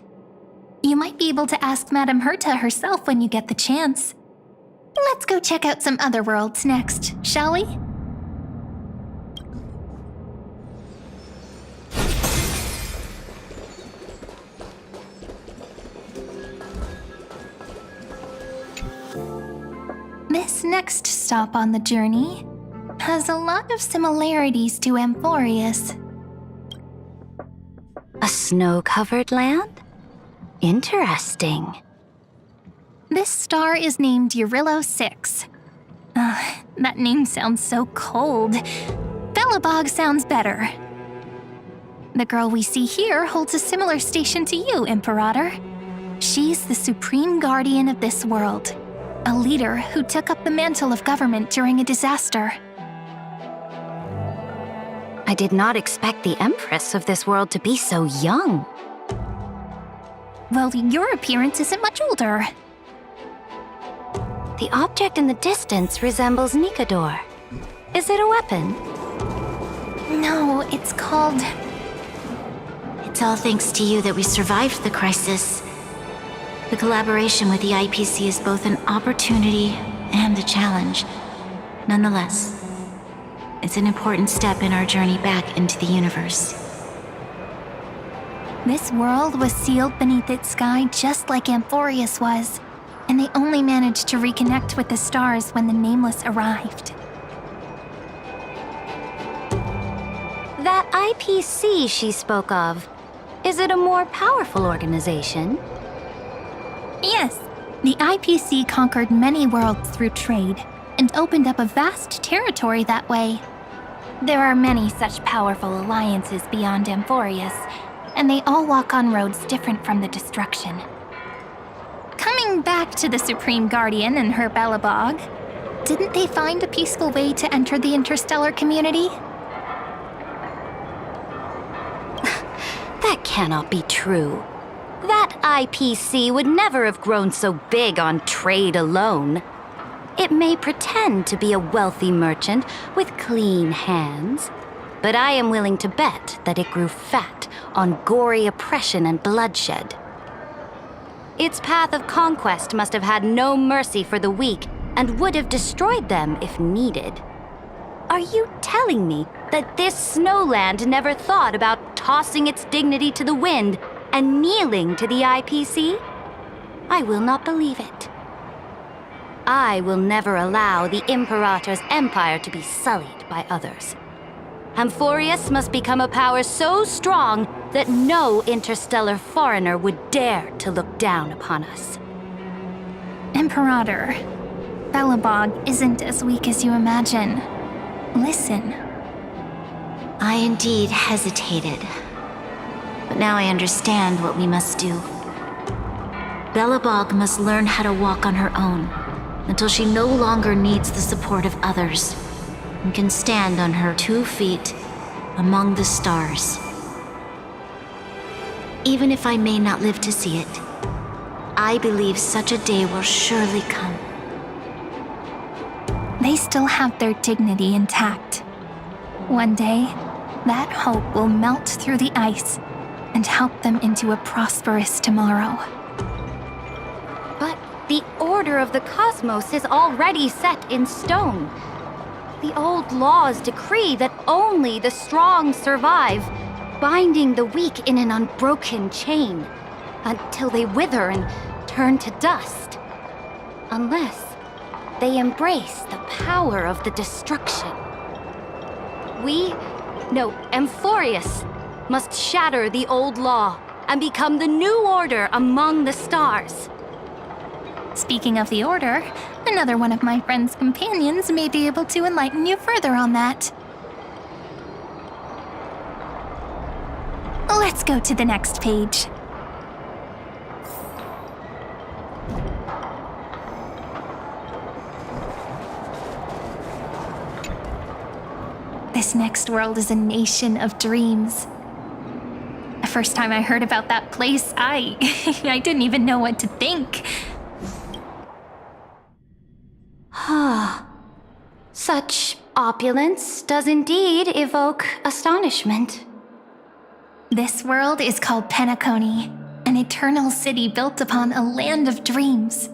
You might be able to ask Madame Herta herself when you get the chance. Let's go check out some other worlds next, shall we? This next stop on the journey has a lot of similarities to Amphorius. A snow-covered land? Interesting. This star is named Eurylo 6. That name sounds so cold. Belobog sounds better. The girl we see here holds a similar station to you, Imperator. She's the supreme guardian of this world, a leader who took up the mantle of government during a disaster. I did not expect the Empress of this world to be so young. Well, your appearance isn't much older. The object in the distance resembles Nikador. Is it a weapon? No, it's called... It's all thanks to you that we survived the crisis. The collaboration with the IPC is both an opportunity and a challenge. Nonetheless, it's an important step in our journey back into the universe. This world was sealed beneath its sky just like Amphorius was, and they only managed to reconnect with the stars when the Nameless arrived. That IPC she spoke of, is it a more powerful organization? Yes, the IPC conquered many worlds through trade and opened up a vast territory that way. There are many such powerful alliances beyond Amphorius, and they all walk on roads different from the destruction. Coming back to the Supreme Guardian and her Belobog, didn't they find a peaceful way to enter the interstellar community? That cannot be true. That IPC would never have grown so big on trade alone. It may pretend to be a wealthy merchant with clean hands, but I am willing to bet that it grew fat on gory oppression and bloodshed. Its path of conquest must have had no mercy for the weak and would have destroyed them if needed. Are you telling me that this snowland never thought about tossing its dignity to the wind and kneeling to the IPC? I will not believe it. I will never allow the Imperator's empire to be sullied by others. Amphorius must become a power so strong that no interstellar foreigner would dare to look down upon us. Imperator, Belobog isn't as weak as you imagine. Listen. I indeed hesitated. But now I understand what we must do. Belobog must learn how to walk on her own until she no longer needs the support of others and can stand on her 2 feet among the stars. Even if I may not live to see it, I believe such a day will surely come. They still have their dignity intact. One day, that hope will melt through the ice and help them into a prosperous tomorrow. But the order of the cosmos is already set in stone. The old laws decree that only the strong survive, binding the weak in an unbroken chain until they wither and turn to dust. Unless they embrace the power of the destruction. Amphorius must shatter the old law and become the new order among the stars. Speaking of the Order, another one of my friend's companions may be able to enlighten you further on that. Let's go to the next page. This next world is a nation of dreams. The first time I heard about that place, I didn't even know what to think. Such opulence does indeed evoke astonishment. This world is called Penacony, an eternal city built upon a land of dreams.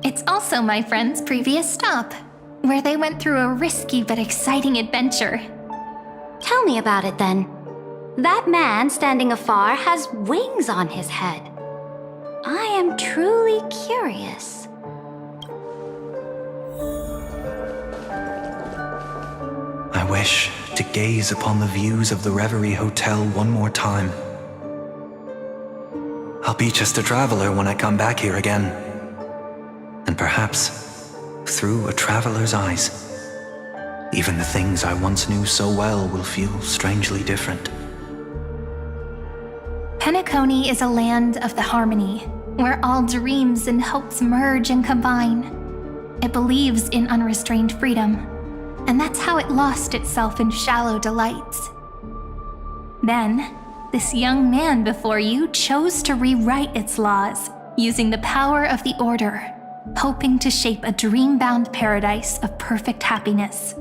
It's also my friend's previous stop, where they went through a risky but exciting adventure. Tell me about it then. That man standing afar has wings on his head. I am truly curious. I wish to gaze upon the views of the Reverie Hotel one more time. I'll be just a traveler when I come back here again. And perhaps, through a traveler's eyes, even the things I once knew so well will feel strangely different. Penacony is a land of the harmony, where all dreams and hopes merge and combine. It believes in unrestrained freedom, and that's how it lost itself in shallow delights. Then, this young man before you chose to rewrite its laws, using the power of the Order, hoping to shape a dream-bound paradise of perfect happiness.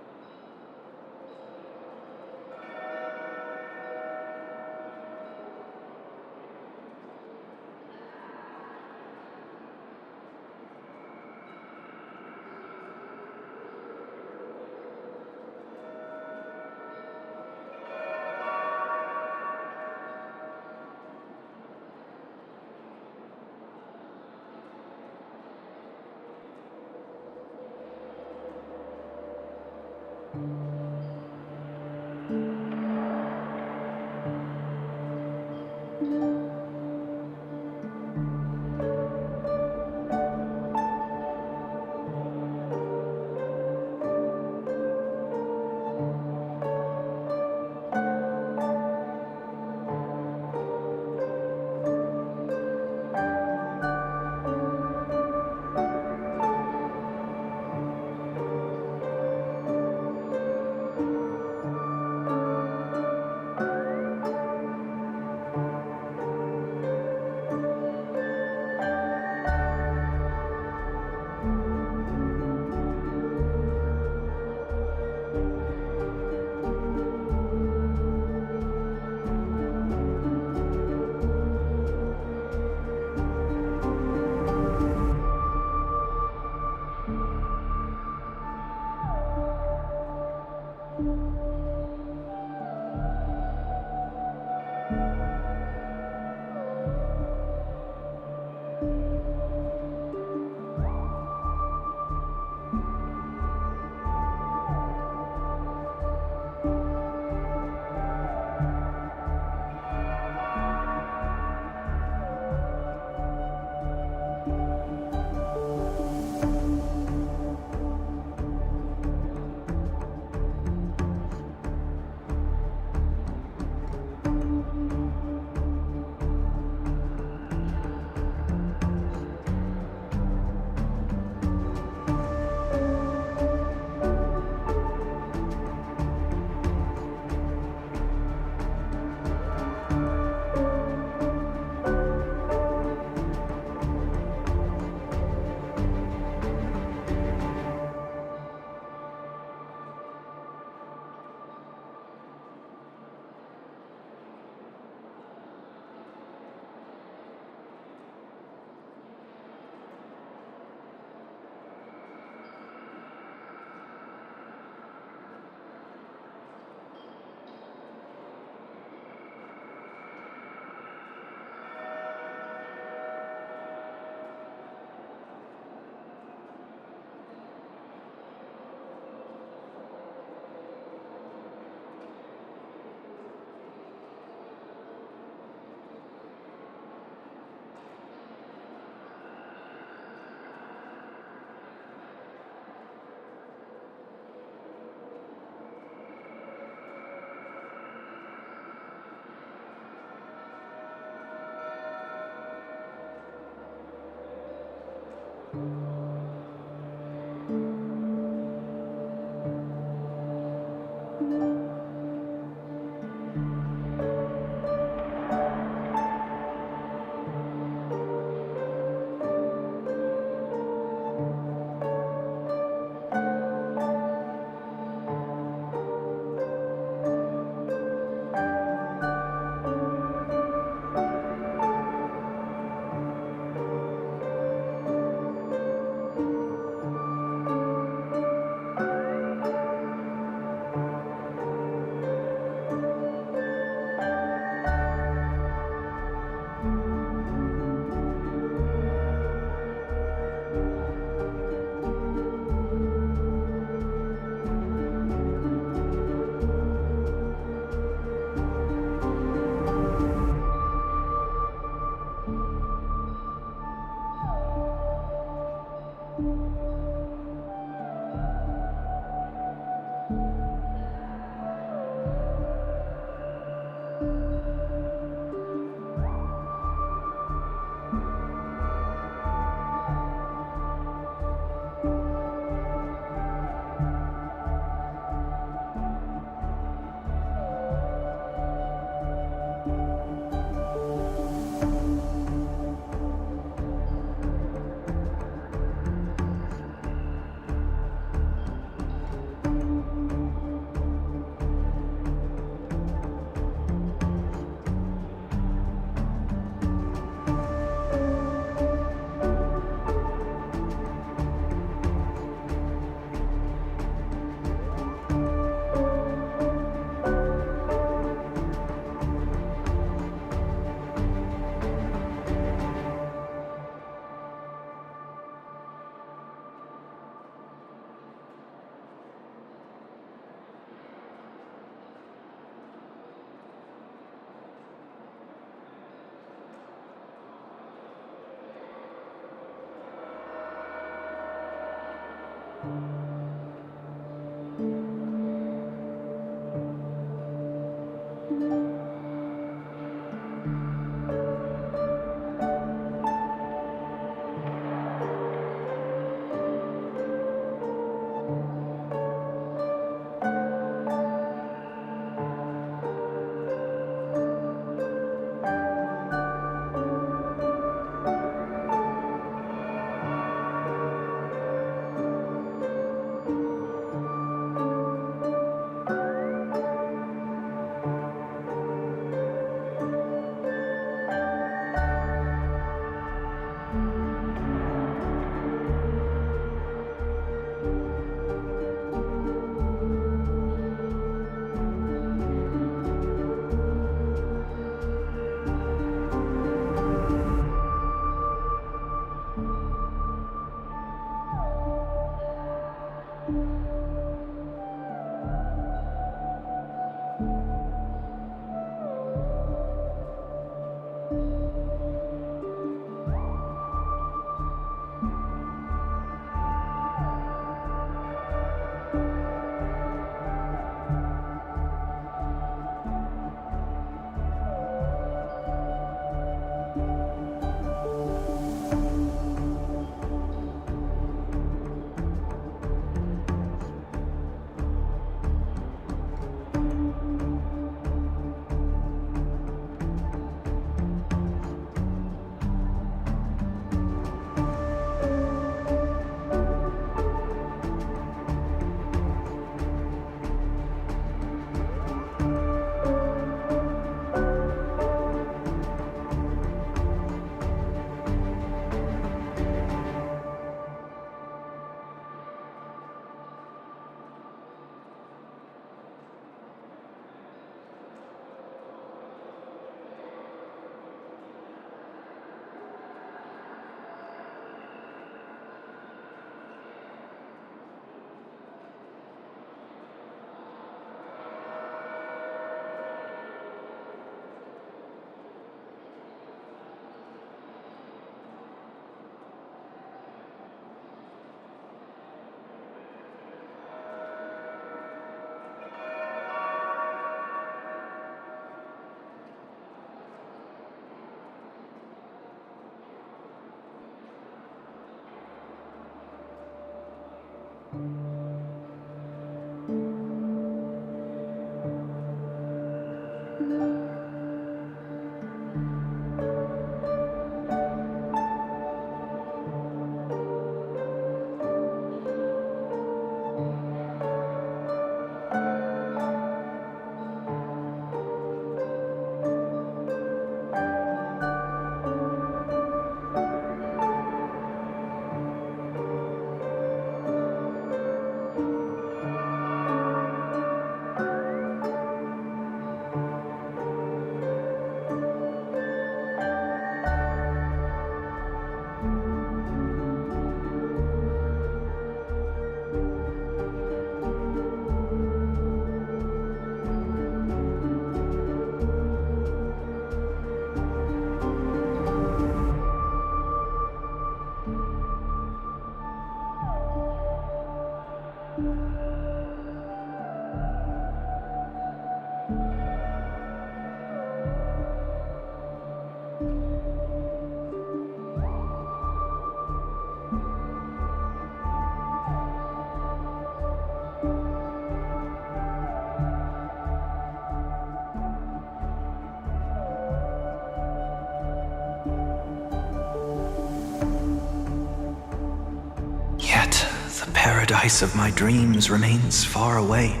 the paradise of my dreams remains far away.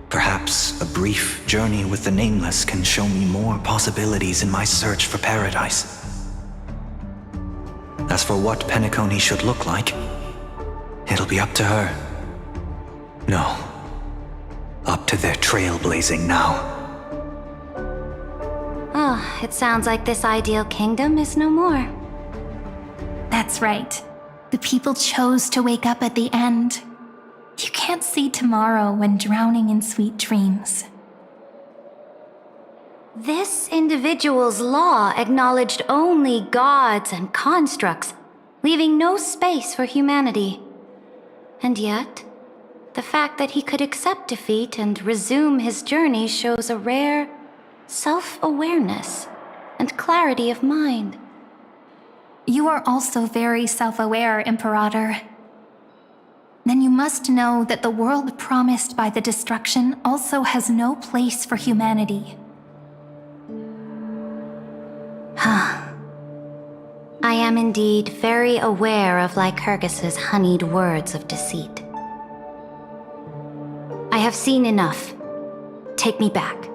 Perhaps a brief journey with the Nameless can show me more possibilities in my search for paradise. As for what Penacony should look like, it'll be up to her. No, up to their trailblazing now. Oh, it sounds like this ideal kingdom is no more. That's right. The people chose to wake up at the end. You can't see tomorrow when drowning in sweet dreams. This individual's law acknowledged only gods and constructs, leaving no space for humanity. And yet, the fact that he could accept defeat and resume his journey shows a rare self-awareness and clarity of mind. You are also very self-aware, Imperator. Then you must know that the world promised by the destruction also has no place for humanity. I am indeed very aware of Lycurgus's honeyed words of deceit. I have seen enough. Take me back.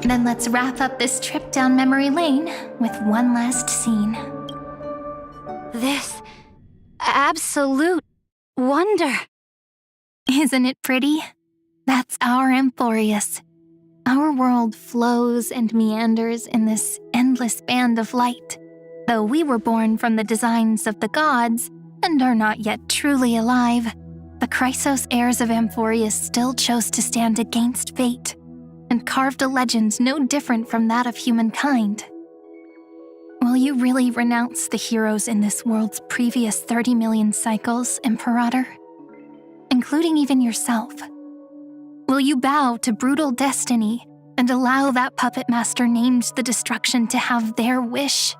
Then let's wrap up this trip down memory lane with one last scene. This absolute wonder. Isn't it pretty? That's our Emporius. Our world flows and meanders in this endless band of light. Though we were born from the designs of the gods and are not yet truly alive, the Chrysos heirs of Emporius still chose to stand against fate and carved a legend no different from that of humankind. Will you really renounce the heroes in this world's previous 30 million cycles, Imperator? Including even yourself. Will you bow to brutal destiny and allow that puppet master named the destruction to have their wish?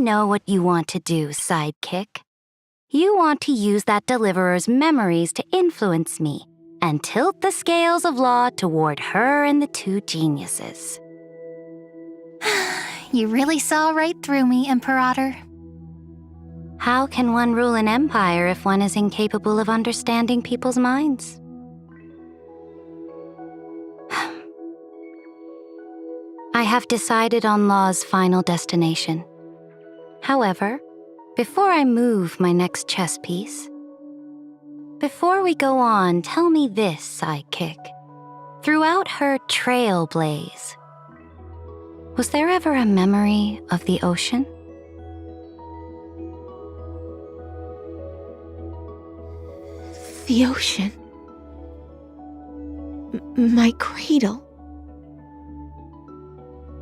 know what you want to do, sidekick. You want to use that deliverer's memories to influence me and tilt the scales of law toward her and the two geniuses. You really saw right through me, Imperator. How can one rule an empire if one is incapable of understanding people's minds? I have decided on Law's final destination. However, before I move my next chess piece, before we go on, tell me this, sidekick. Throughout her trailblaze, was there ever a memory of the ocean? The ocean. My cradle.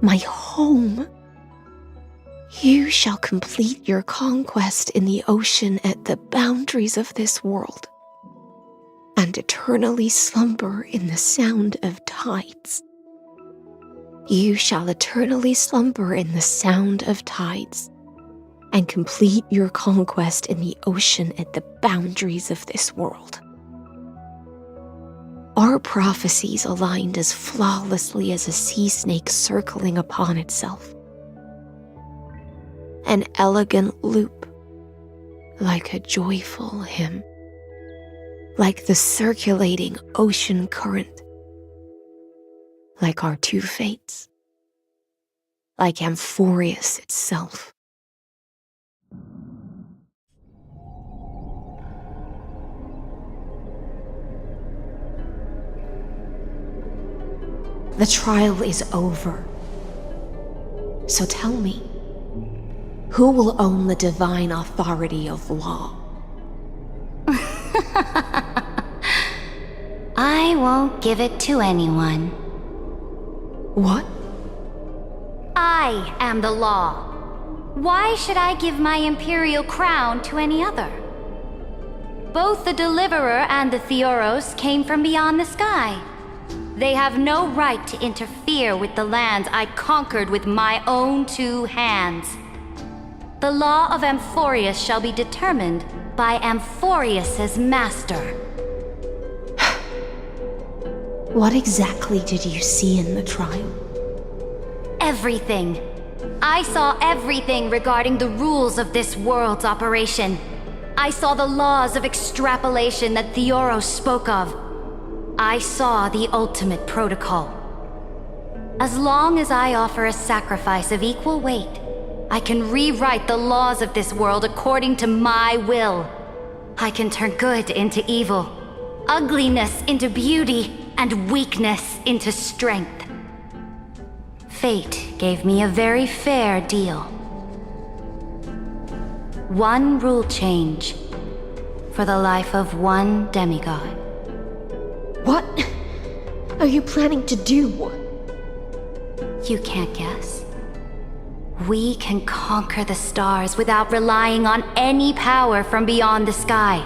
My home. You shall complete your conquest in the ocean at the boundaries of this world, and eternally slumber in the sound of tides. You shall eternally slumber in the sound of tides, and complete your conquest in the ocean at the boundaries of this world. Our prophecies aligned as flawlessly as a sea snake circling upon itself. An elegant loop, like a joyful hymn, like the circulating ocean current, like our two fates, like Amphorius itself. The trial is over. So tell me, who will own the divine authority of law? I won't give it to anyone. What? I am the law. Why should I give my imperial crown to any other? Both the Deliverer and the Theoros came from beyond the sky. They have no right to interfere with the lands I conquered with my own two hands. The law of Amphorius shall be determined by Amphorius's master. What exactly did you see in the trial? Everything. I saw everything regarding the rules of this world's operation. I saw the laws of extrapolation that Theoros spoke of. I saw the ultimate protocol. As long as I offer a sacrifice of equal weight, I can rewrite the laws of this world according to my will. I can turn good into evil, ugliness into beauty, and weakness into strength. Fate gave me a very fair deal. One rule change for the life of one demigod. What are you planning to do? You can't guess. We can conquer the stars without relying on any power from beyond the sky.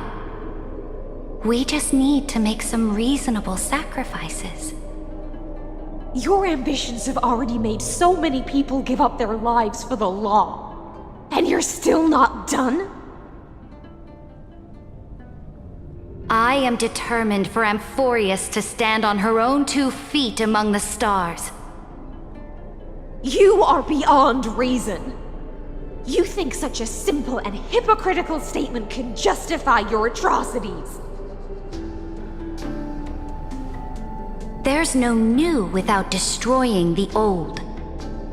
We just need to make some reasonable sacrifices. Your ambitions have already made so many people give up their lives for the law. And you're still not done? I am determined for Amphorius to stand on her own 2 feet among the stars. You are beyond reason. You think such a simple and hypocritical statement can justify your atrocities. There's no new without destroying the old.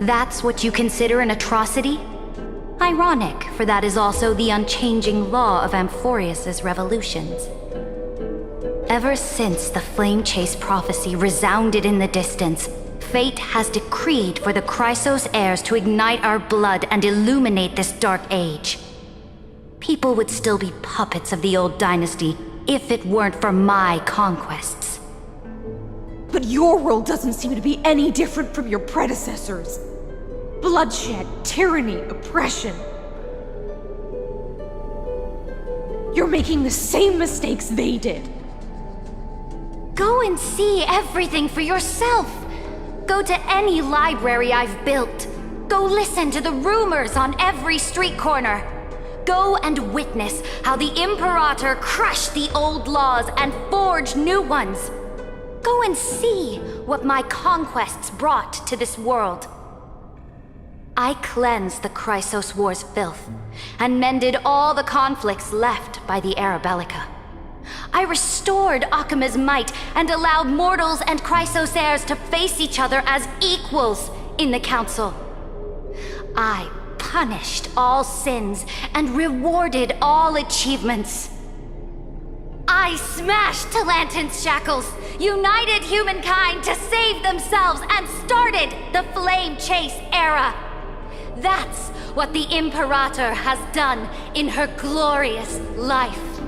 That's what you consider an atrocity? Ironic, for that is also the unchanging law of Amphorius's revolutions. Ever since the Flame Chase prophecy resounded in the distance, fate has decreed for the Chrysos heirs to ignite our blood and illuminate this dark age. People would still be puppets of the old dynasty if it weren't for my conquests. But your world doesn't seem to be any different from your predecessors. Bloodshed, tyranny, oppression. You're making the same mistakes they did. Go and see everything for yourself. Go to any library I've built. Go listen to the rumors on every street corner. Go and witness how the Imperator crushed the old laws and forged new ones. Go and see what my conquests brought to this world. I cleansed the Chrysos War's filth and mended all the conflicts left by the Era Bellica. I restored Akima's might and allowed mortals and Chrysosaires to face each other as equals in the Council. I punished all sins and rewarded all achievements. I smashed Talantin's shackles, united humankind to save themselves, and started the Flame Chase era. That's what the Imperator has done in her glorious life.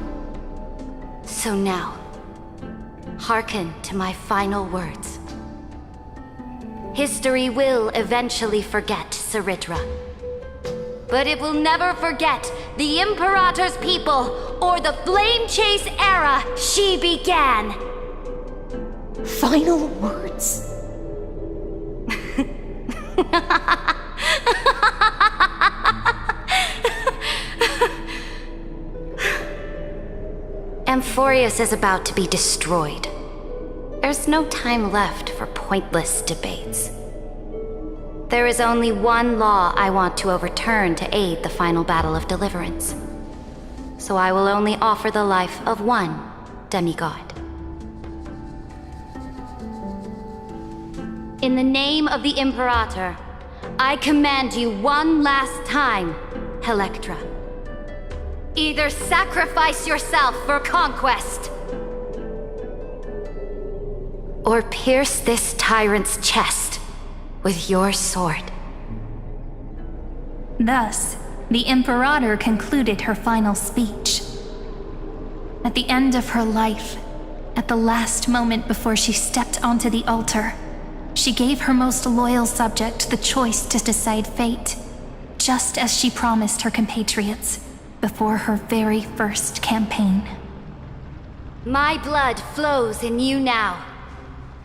So now, hearken to my final words. History will eventually forget Saritra, but it will never forget the Imperator's people or the Flame Chase era she began. Final words. Amphorius is about to be destroyed. There's no time left for pointless debates. There is only one law I want to overturn to aid the final battle of deliverance. So I will only offer the life of one demigod. In the name of the Imperator, I command you one last time, Helectra. Either sacrifice yourself for conquest, or pierce this tyrant's chest with your sword. Thus, the Imperator concluded her final speech. At the end of her life, at the last moment before she stepped onto the altar, she gave her most loyal subject the choice to decide fate, just as she promised her compatriots before her very first campaign. My blood flows in you now.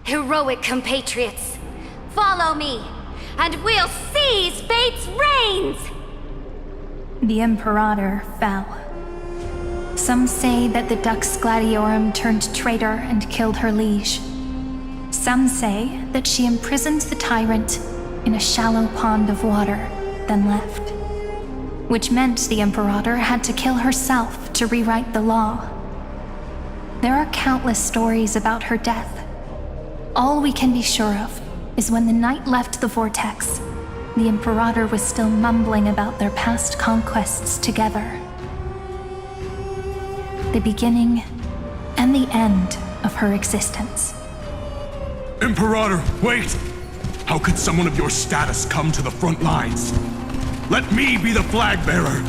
Heroic compatriots, follow me, and we'll seize fate's reins! The Imperator fell. Some say that the Dux Gladiorum turned traitor and killed her liege. Some say that she imprisoned the tyrant in a shallow pond of water, then left. Which meant the Imperator had to kill herself to rewrite the law. There are countless stories about her death. All we can be sure of is when the Knight left the Vortex, the Imperator was still mumbling about their past conquests together. The beginning and the end of her existence. Imperator, wait! How could someone of your status come to the front lines? Let me be the flag bearer!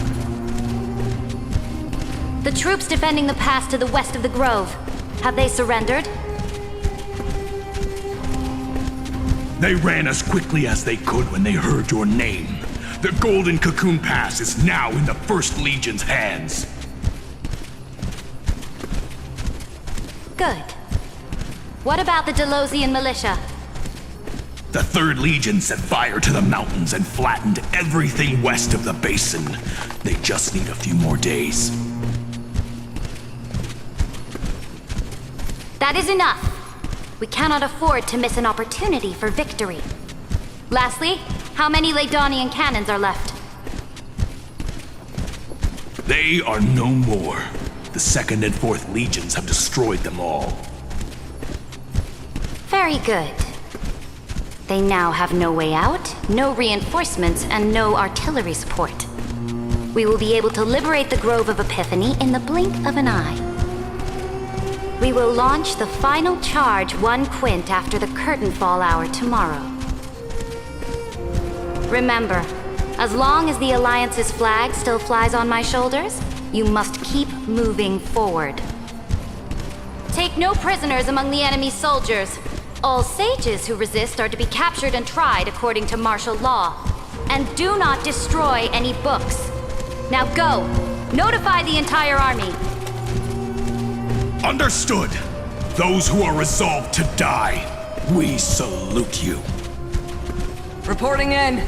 The troops defending the pass to the west of the Grove, have they surrendered? They ran as quickly as they could when they heard your name. The Golden Cocoon Pass is now in the First Legion's hands. Good. What about the Delosian militia? The Third Legion set fire to the mountains and flattened everything west of the basin. They just need a few more days. That is enough. We cannot afford to miss an opportunity for victory. Lastly, how many Laedonian cannons are left? They are no more. The Second and Fourth Legions have destroyed them all. Very good. They now have no way out, no reinforcements, and no artillery support. We will be able to liberate the Grove of Epiphany in the blink of an eye. We will launch the final charge 1 quint after the curtain fall hour tomorrow. Remember, as long as the Alliance's flag still flies on my shoulders, you must keep moving forward. Take no prisoners among the enemy's soldiers. All sages who resist are to be captured and tried according to martial law. And do not destroy any books. Now go! Notify the entire army! Understood! Those who are resolved to die, we salute you. Reporting in.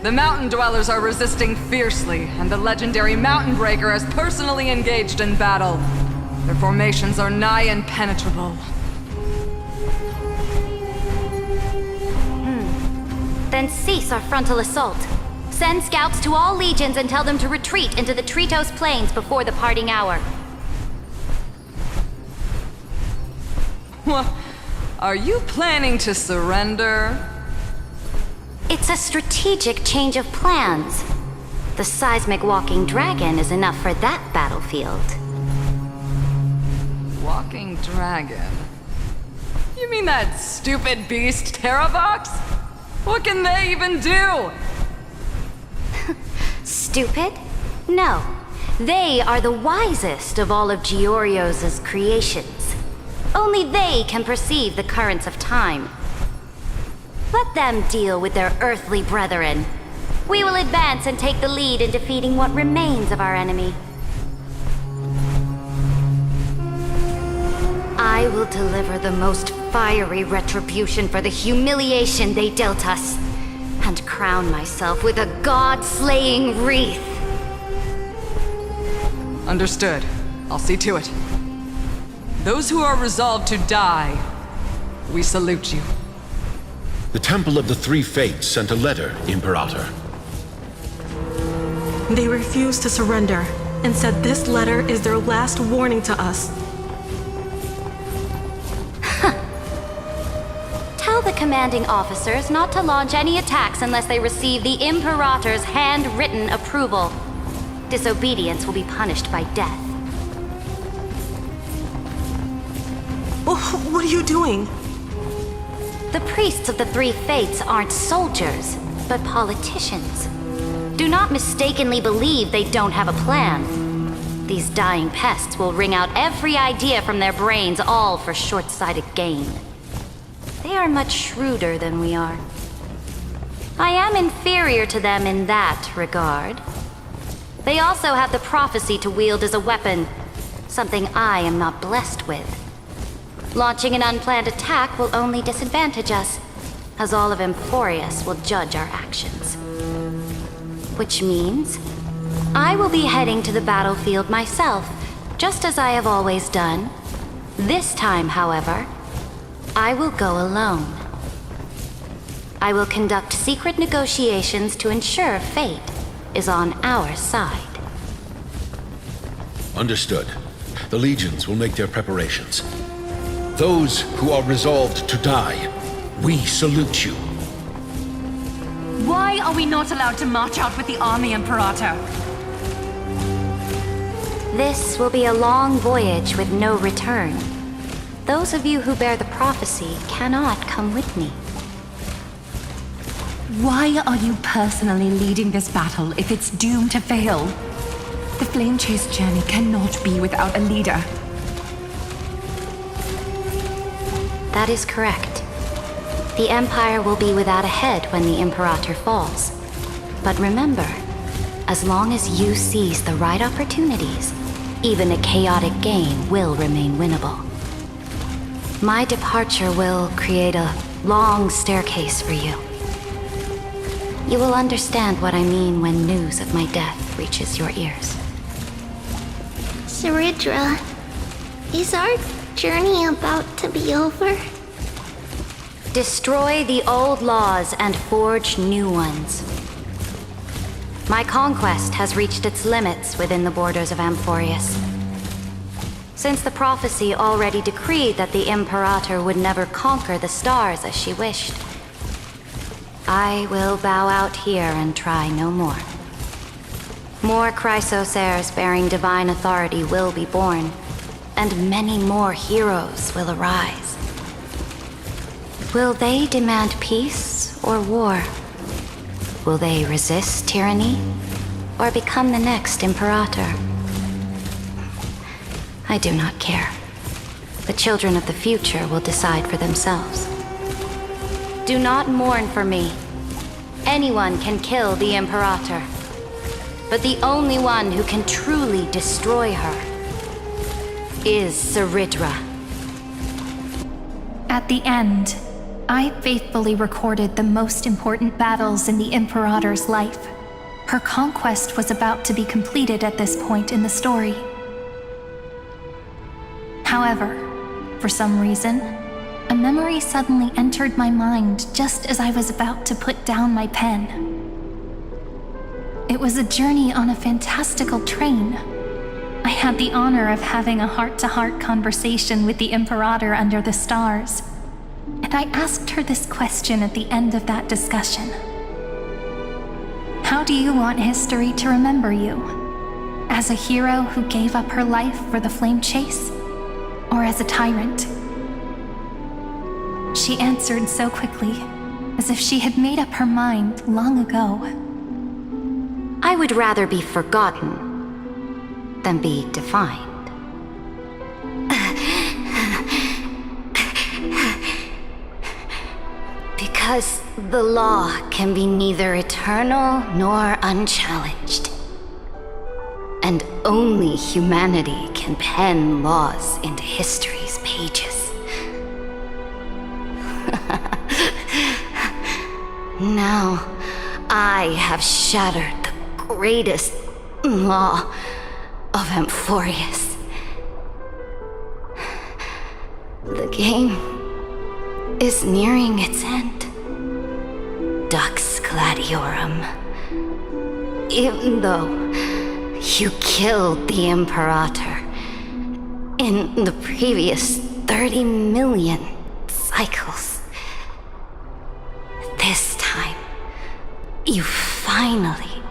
The mountain dwellers are resisting fiercely, and the legendary Mountain Breaker has personally engaged in battle. Their formations are nigh impenetrable. Then cease our frontal assault. Send scouts to all legions and tell them to retreat into the Tritos Plains before the parting hour. What? Are you planning to surrender? It's a strategic change of plans. The seismic walking dragon is enough for that battlefield. Walking dragon? You mean that stupid beast, Terravox? What can they even do? Stupid? No. They are the wisest of all of Giorio's creations. Only they can perceive the currents of time. Let them deal with their earthly brethren. We will advance and take the lead in defeating what remains of our enemy. I will deliver the most fiery retribution for the humiliation they dealt us, and crown myself with a god-slaying wreath. Understood. I'll see to it. Those who are resolved to die, we salute you. The Temple of the Three Fates sent a letter, Imperator. They refused to surrender, and said this letter is their last warning to us. Tell the commanding officers not to launch any attacks unless they receive the Imperator's handwritten approval. Disobedience will be punished by death. Oh, what are you doing? The priests of the Three Fates aren't soldiers, but politicians. Do not mistakenly believe they don't have a plan. These dying pests will wring out every idea from their brains, all for short-sighted gain. They are much shrewder than we are. I am inferior to them in that regard. They also have the prophecy to wield as a weapon, something I am not blessed with. Launching an unplanned attack will only disadvantage us, as all of Emporius will judge our actions. Which means I will be heading to the battlefield myself, just as I have always done. This time, however, I will go alone. I will conduct secret negotiations to ensure fate is on our side. Understood. The legions will make their preparations. Those who are resolved to die, we salute you. Why are we not allowed to march out with the army, Imperator? This will be a long voyage with no return. Those of you who bear the prophecy cannot come with me. Why are you personally leading this battle if it's doomed to fail? The Flame Chase journey cannot be without a leader. That is correct. The Empire will be without a head when the Imperator falls. But remember, as long as you seize the right opportunities, even a chaotic game will remain winnable. My departure will create a long staircase for you. You will understand what I mean when news of my death reaches your ears. Saridra, is our journey about to be over? Destroy the old laws and forge new ones. My conquest has reached its limits within the borders of Amphorius. Since the prophecy already decreed that the Imperator would never conquer the stars as she wished, I will bow out here and try no more. More Chrysos heirs bearing divine authority will be born, and many more heroes will arise. Will they demand peace or war? Will they resist tyranny or become the next Imperator? I do not care. The children of the future will decide for themselves. Do not mourn for me. Anyone can kill the Imperator, but the only one who can truly destroy her is Saridra. At the end, I faithfully recorded the most important battles in the Imperator's life. Her conquest was about to be completed at this point in the story. However, for some reason, a memory suddenly entered my mind just as I was about to put down my pen. It was a journey on a fantastical train. I had the honor of having a heart-to-heart conversation with the Imperator under the stars, and I asked her this question at the end of that discussion. How do you want history to remember you? As a hero who gave up her life for the flame chase? Or as a tyrant? She answered so quickly, as if she had made up her mind long ago. I would rather be forgotten than be defined. Because the law can be neither eternal nor unchallenged. And only humanity can pen laws into history's pages. Now, I have shattered the greatest law of Amphorius. The game is nearing its end. Dux Gladiorum. Even though you killed the Imperator in the previous 30 million cycles, this time, you finally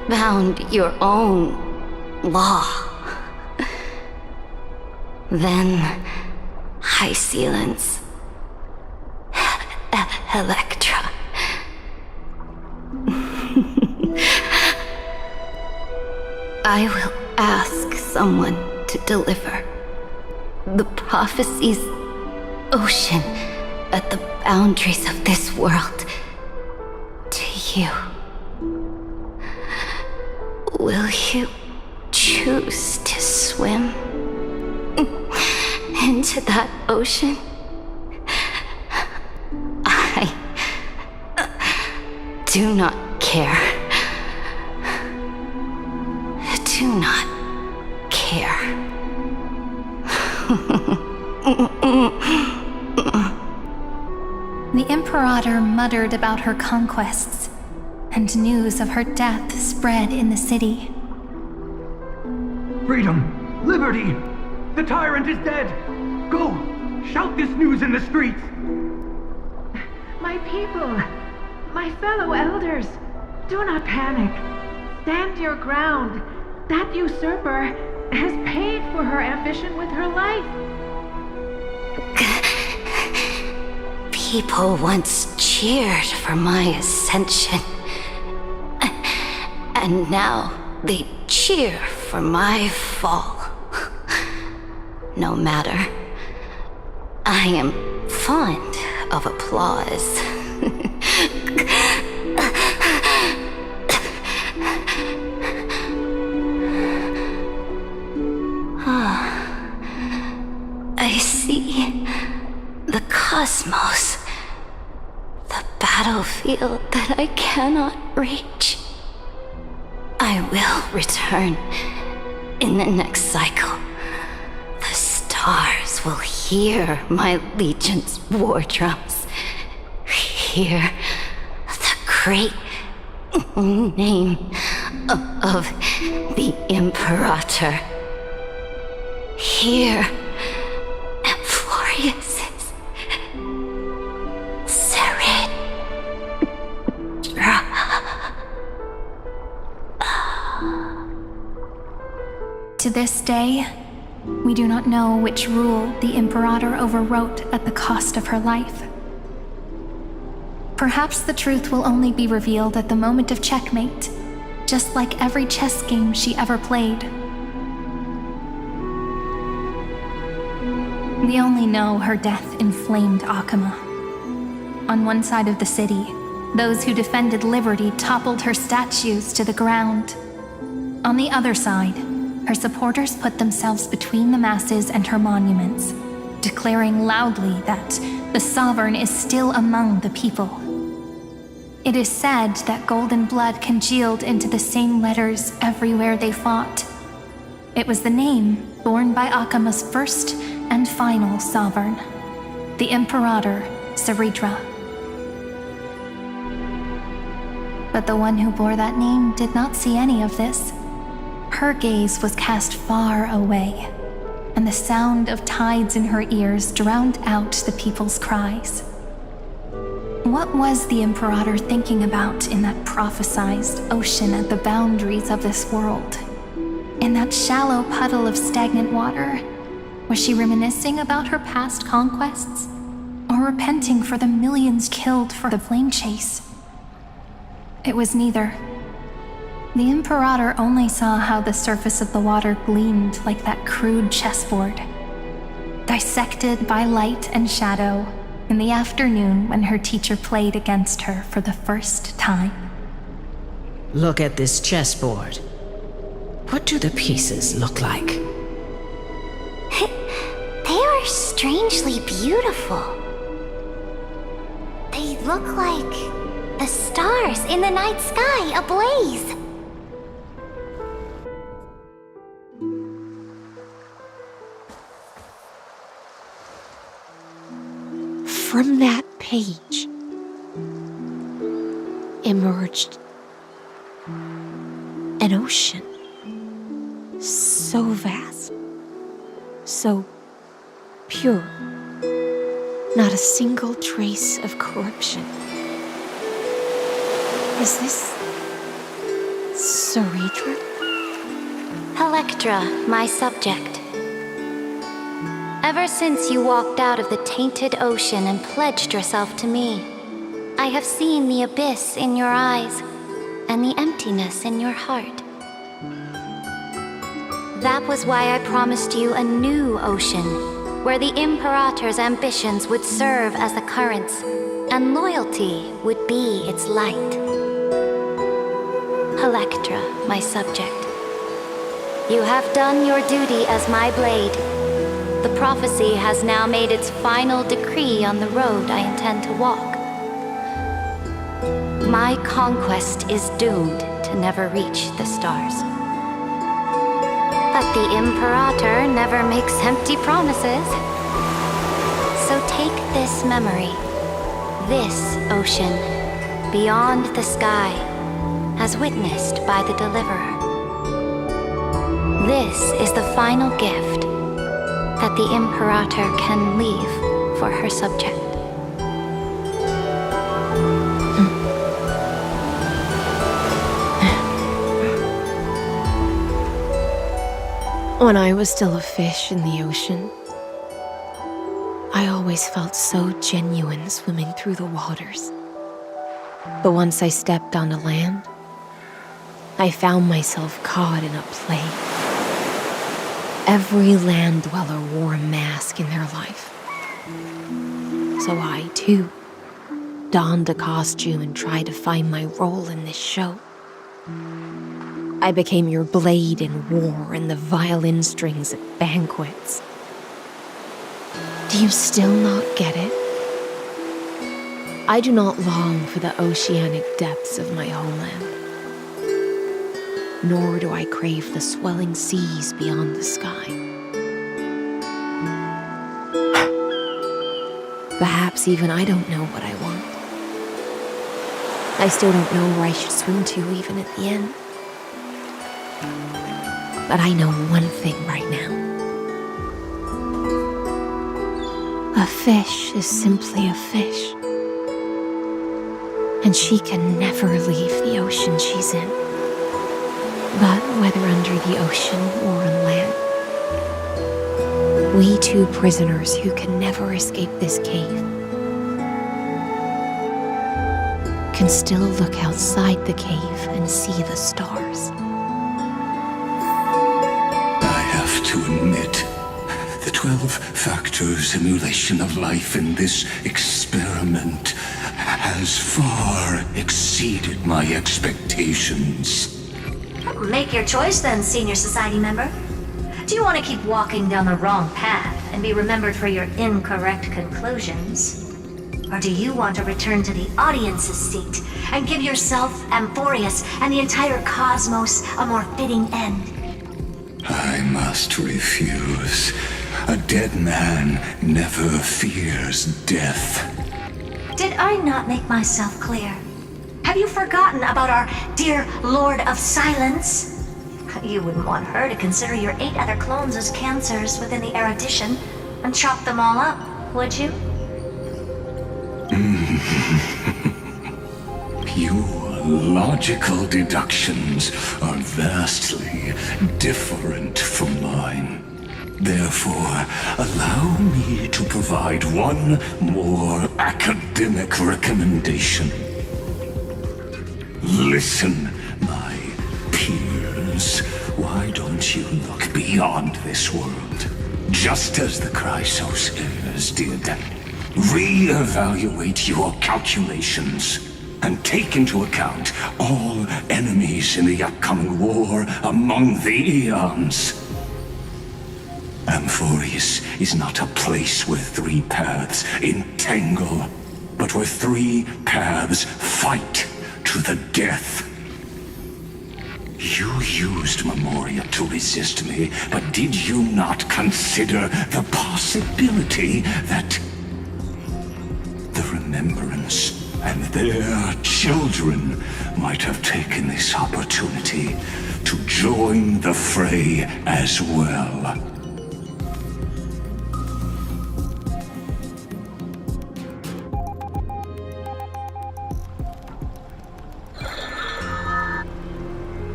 found your own law. Then, High Sealants, Electra. I will ask someone to deliver the prophecy's ocean at the boundaries of this world to you. Will you choose to swim into that ocean? I do not care. Do not care. The Imperator muttered about her conquests, and news of her death spread in the city. Freedom! Liberty! The tyrant is dead! Go! Shout this news in the streets! My people, my fellow elders, do not panic. Stand your ground. That usurper has paid for her ambition with her life. People once cheered for my ascension. And now they cheer for my fall. No matter. I am fond of applause. I see the cosmos, the battlefield that I cannot reach. I will return in the next cycle. The stars will hear my legion's war drums. Hear the great name of the Imperator. Hear Amphorius's Serid. To this day, we do not know which rule the Imperator overwrote at the cost of her life. Perhaps the truth will only be revealed at the moment of checkmate, just like every chess game she ever played. We only know her death inflamed Akama. On one side of the city, those who defended liberty toppled her statues to the ground. On the other side, her supporters put themselves between the masses and her monuments, declaring loudly that the Sovereign is still among the people. It is said that golden blood congealed into the same letters everywhere they fought. It was the name borne by Akama's first and final Sovereign, the Imperator Saridra. But the one who bore that name did not see any of this. Her gaze was cast far away, and the sound of tides in her ears drowned out the people's cries. What was the Imperator thinking about in that prophesized ocean at the boundaries of this world? In that shallow puddle of stagnant water? Was she reminiscing about her past conquests? Or repenting for the millions killed for the flame chase? It was neither. The Imperator only saw how the surface of the water gleamed like that crude chessboard, dissected by light and shadow in the afternoon when her teacher played against her for the first time. Look at this chessboard. What do the pieces look like? They are strangely beautiful. They look like the stars in the night sky ablaze. From that page emerged an ocean so vast, so pure, not a single trace of corruption. Is this Saridra? Electra, my subject. Ever since you walked out of the tainted ocean and pledged yourself to me, I have seen the abyss in your eyes and the emptiness in your heart. That was why I promised you a new ocean, where the Imperator's ambitions would serve as the currents, and loyalty would be its light. Electra, my subject. You have done your duty as my blade. The prophecy has now made its final decree on the road I intend to walk. My conquest is doomed to never reach the stars. But the Imperator never makes empty promises. So take this memory, this ocean, beyond the sky, as witnessed by the Deliverer. This is the final gift that the Imperator can leave for her subject. When I was still a fish in the ocean, I always felt so genuine swimming through the waters. But once I stepped onto land, I found myself caught in a play. Every land dweller wore a mask in their life. So I, too, donned a costume and tried to find my role in this show. I became your blade in war and the violin strings at banquets. Do you still not get it? I do not long for the oceanic depths of my homeland. Nor do I crave the swelling seas beyond the sky. Perhaps even I don't know what I want. I still don't know where I should swim to even at the end. But I know one thing right now. A fish is simply a fish. And she can never leave the ocean she's in. But whether under the ocean or on land, we two prisoners who can never escape this cave can still look outside the cave and see the stars. I have to admit, the 12-factor simulation of life in this experiment has far exceeded my expectations. Make your choice then, Senior Society member. Do you want to keep walking down the wrong path and and be remembered for your incorrect conclusions? Or do you want to return to the audience's seat and give yourself, Amphorius, and the entire cosmos a more fitting end? I must refuse. A dead man never fears death. Did I not make myself clear? Have you forgotten about our dear Lord of Silence? You wouldn't want her to consider your 8 other clones as cancers within the erudition and chop them all up, would you? Your logical deductions are vastly different from mine. Therefore, allow me to provide one more academic recommendation. Listen, my peers. Why don't you look beyond this world? Just as the Chrysos heirs did. Re-evaluate your calculations and take into account all enemies in the upcoming war among the Eons. Amphorius is not a place where 3 paths entangle, but where 3 paths fight to the death. You used Memoria to resist me, but did you not consider the possibility that the Remembrance and their children might have taken this opportunity to join the fray as well?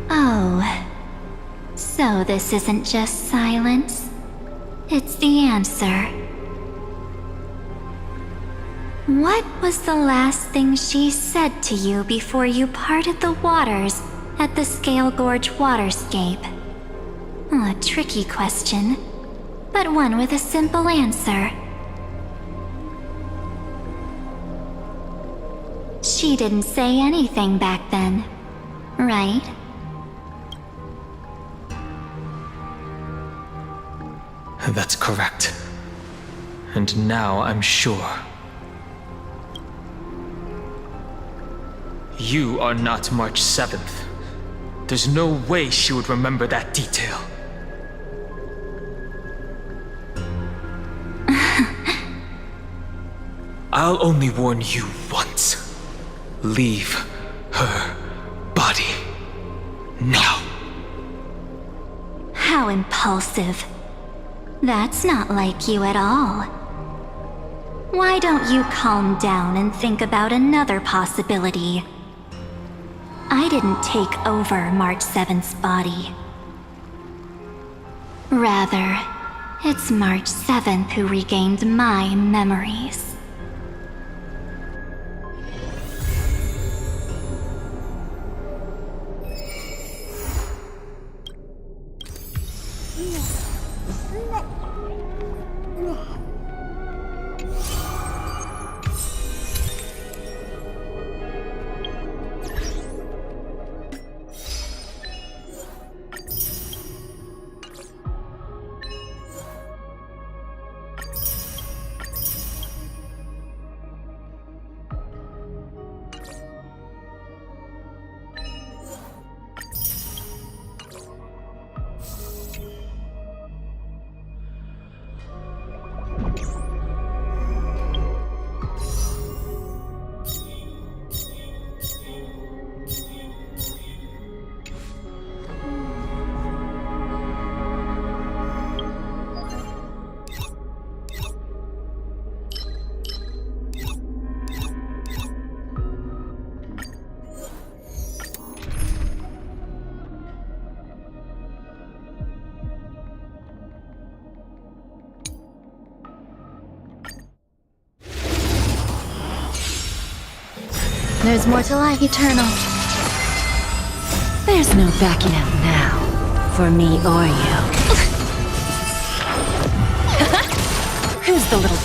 Oh, so this isn't just silence. It's the answer. What was the last thing she said to you before you parted the waters at the Scale Gorge waterscape? A tricky question, but one with a simple answer. She didn't say anything back then, right? That's correct. And now I'm sure. You are not March 7th. There's no way she would remember that detail. I'll only warn you once. Leave her body. Now. How impulsive. That's not like you at all. Why don't you calm down and think about another possibility? I didn't take over March 7th's body. Rather, it's March 7th who regained my memories. There's more to life, Eternal. There's no backing out now, for me or you. Who's the little